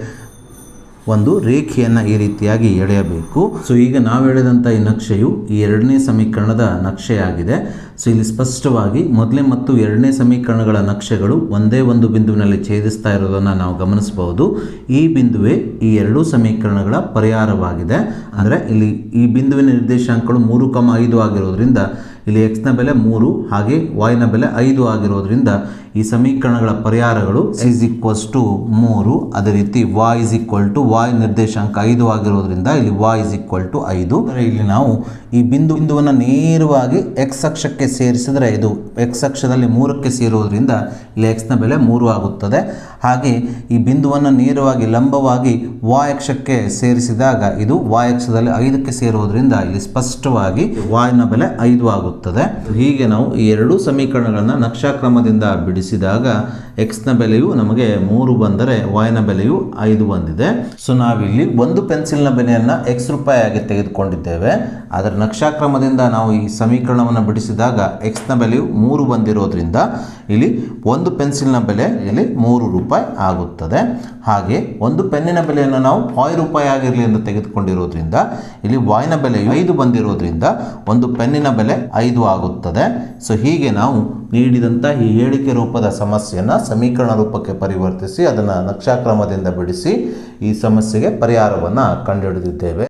ಒಂದು ರೇಖೆಯನ್ನು ಈ ರೀತಿಯಾಗಿ ಎಳೆಯಬೇಕು. ಸೊ ಈಗ ನಾವು ಎಳೆದಂಥ ಈ ನಕ್ಷೆಯು ಈ ಎರಡನೇ ಸಮೀಕರಣದ ನಕ್ಷೆಯಾಗಿದೆ. ಸೊ ಇಲ್ಲಿ ಸ್ಪಷ್ಟವಾಗಿ ಮೊದಲನೇ ಮತ್ತು ಎರಡನೇ ಸಮೀಕರಣಗಳ ನಕ್ಷೆಗಳು ಒಂದೇ ಒಂದು ಬಿಂದುವಿನಲ್ಲಿ ಛೇದಿಸ್ತಾ ಇರೋದನ್ನು ನಾವು ಗಮನಿಸಬಹುದು. ಈ ಬಿಂದುವೇ ಈ ಎರಡೂ ಸಮೀಕರಣಗಳ ಪರಿಹಾರವಾಗಿದೆ. ಅಂದರೆ ಇಲ್ಲಿ ಈ ಬಿಂದುವಿನ ನಿರ್ದೇಶಾಂಕಗಳು 3,5 ಆಗಿರೋದ್ರಿಂದ ಇಲ್ಲಿ ಎಕ್ಸ್ನ ಬೆಲೆ 3 ಹಾಗೆ ವಾಯ್ನ ಬೆಲೆ 5 ಆಗಿರೋದ್ರಿಂದ ಈ ಸಮೀಕರಣಗಳ ಪರಿಹಾರಗಳು x=3, ಅದೇ ರೀತಿ y ನಿರ್ದೇಶಾಂಕ 5 ಆಗಿರೋದ್ರಿಂದ ಇಲ್ಲಿ y=5. ಇಲ್ಲಿ ನಾವು ಈ ಬಿಂದುವನ್ನು ನೇರವಾಗಿ ಎಕ್ಸ್ ಅಕ್ಷಕ್ಕೆ ಸೇರಿಸಿದರೆ ಇದು ಎಕ್ಸ್ ಅಕ್ಷದಲ್ಲಿ 3ಕ್ಕೆ ಸೇರುವುದರಿಂದ ಇಲ್ಲಿ ಎಕ್ಸ್ನ ಬೆಲೆ 3 ಆಗುತ್ತದೆ. ಹಾಗೆ ಈ ಬಿಂದುವನ್ನು ನೇರವಾಗಿ ಲಂಬವಾಗಿ y ಅಕ್ಷಕ್ಕೆ ಸೇರಿಸಿದಾಗ ಇದು y ಅಕ್ಷದಲ್ಲಿ 5ಕ್ಕೆ ಸೇರುವುದರಿಂದ ಇಲ್ಲಿ ಸ್ಪಷ್ಟವಾಗಿ yನ ಬೆಲೆ 5 ಆಗುತ್ತದೆ. ಹೀಗೆ ನಾವು ಈ ಎರಡೂ ಸಮೀಕರಣಗಳನ್ನು ನಕ್ಷಾಕ್ರಮದಿಂದ ಬಿಡಿಸಿದಾಗ ಎಕ್ಸ್ನ ಬೆಲೆಯು ನಮಗೆ 3 ಬಂದರೆ yನ ಬೆಲೆಯು 5 ಬಂದಿದೆ. ಸೊ ನಾವಿಲ್ಲಿ ಒಂದು ಪೆನ್ಸಿಲ್ನ ಬೆಲೆಯನ್ನು x ರೂಪಾಯಿಯಾಗಿ ತೆಗೆದುಕೊಂಡಿದ್ದೇವೆ. ಅದರ ನಕ್ಷಾಕ್ರಮದಿಂದ ನಾವು ಈ ಸಮೀಕರಣವನ್ನು ಬಿಡಿಸಿದಾಗ ಎಕ್ಸ್ನ ಬೆಲೆಯು 3 ಬಂದಿರೋದ್ರಿಂದ ಇಲ್ಲಿ ಒಂದು ಪೆನ್ಸಿಲ್ನ ಬೆಲೆ ಇಲ್ಲಿ 3 ರೂಪಾಯಿ ಆಗುತ್ತದೆ. ಹಾಗೆ ಒಂದು ಪೆನ್ನಿನ ಬೆಲೆಯನ್ನು ನಾವು ರೂಪಾಯಿ ಆಗಿರಲಿ ಎಂದು ತೆಗೆದುಕೊಂಡಿರೋದ್ರಿಂದ ಇಲ್ಲಿ yನ ಬೆಲೆಯು 5 ಬಂದಿರೋದ್ರಿಂದ ಒಂದು ಪೆನ್ನಿನ ಬೆಲೆ 5 ಆಗುತ್ತದೆ. ಸೊ ಹೀಗೆ ನಾವು ನೀಡಿದಂಥ ಈ ಹೇಳಿಕೆ ರೂಪದ ಸಮಸ್ಯೆಯನ್ನು ಸಮೀಕರಣ ರೂಪಕ್ಕೆ ಪರಿವರ್ತಿಸಿ ಅದನ್ನು ನಕ್ಷಾಕ್ರಮದಿಂದ ಬಿಡಿಸಿ ಈ ಸಮಸ್ಯೆಗೆ ಪರಿಹಾರವನ್ನು ಕಂಡುಹಿಡಿದಿದ್ದೇವೆ.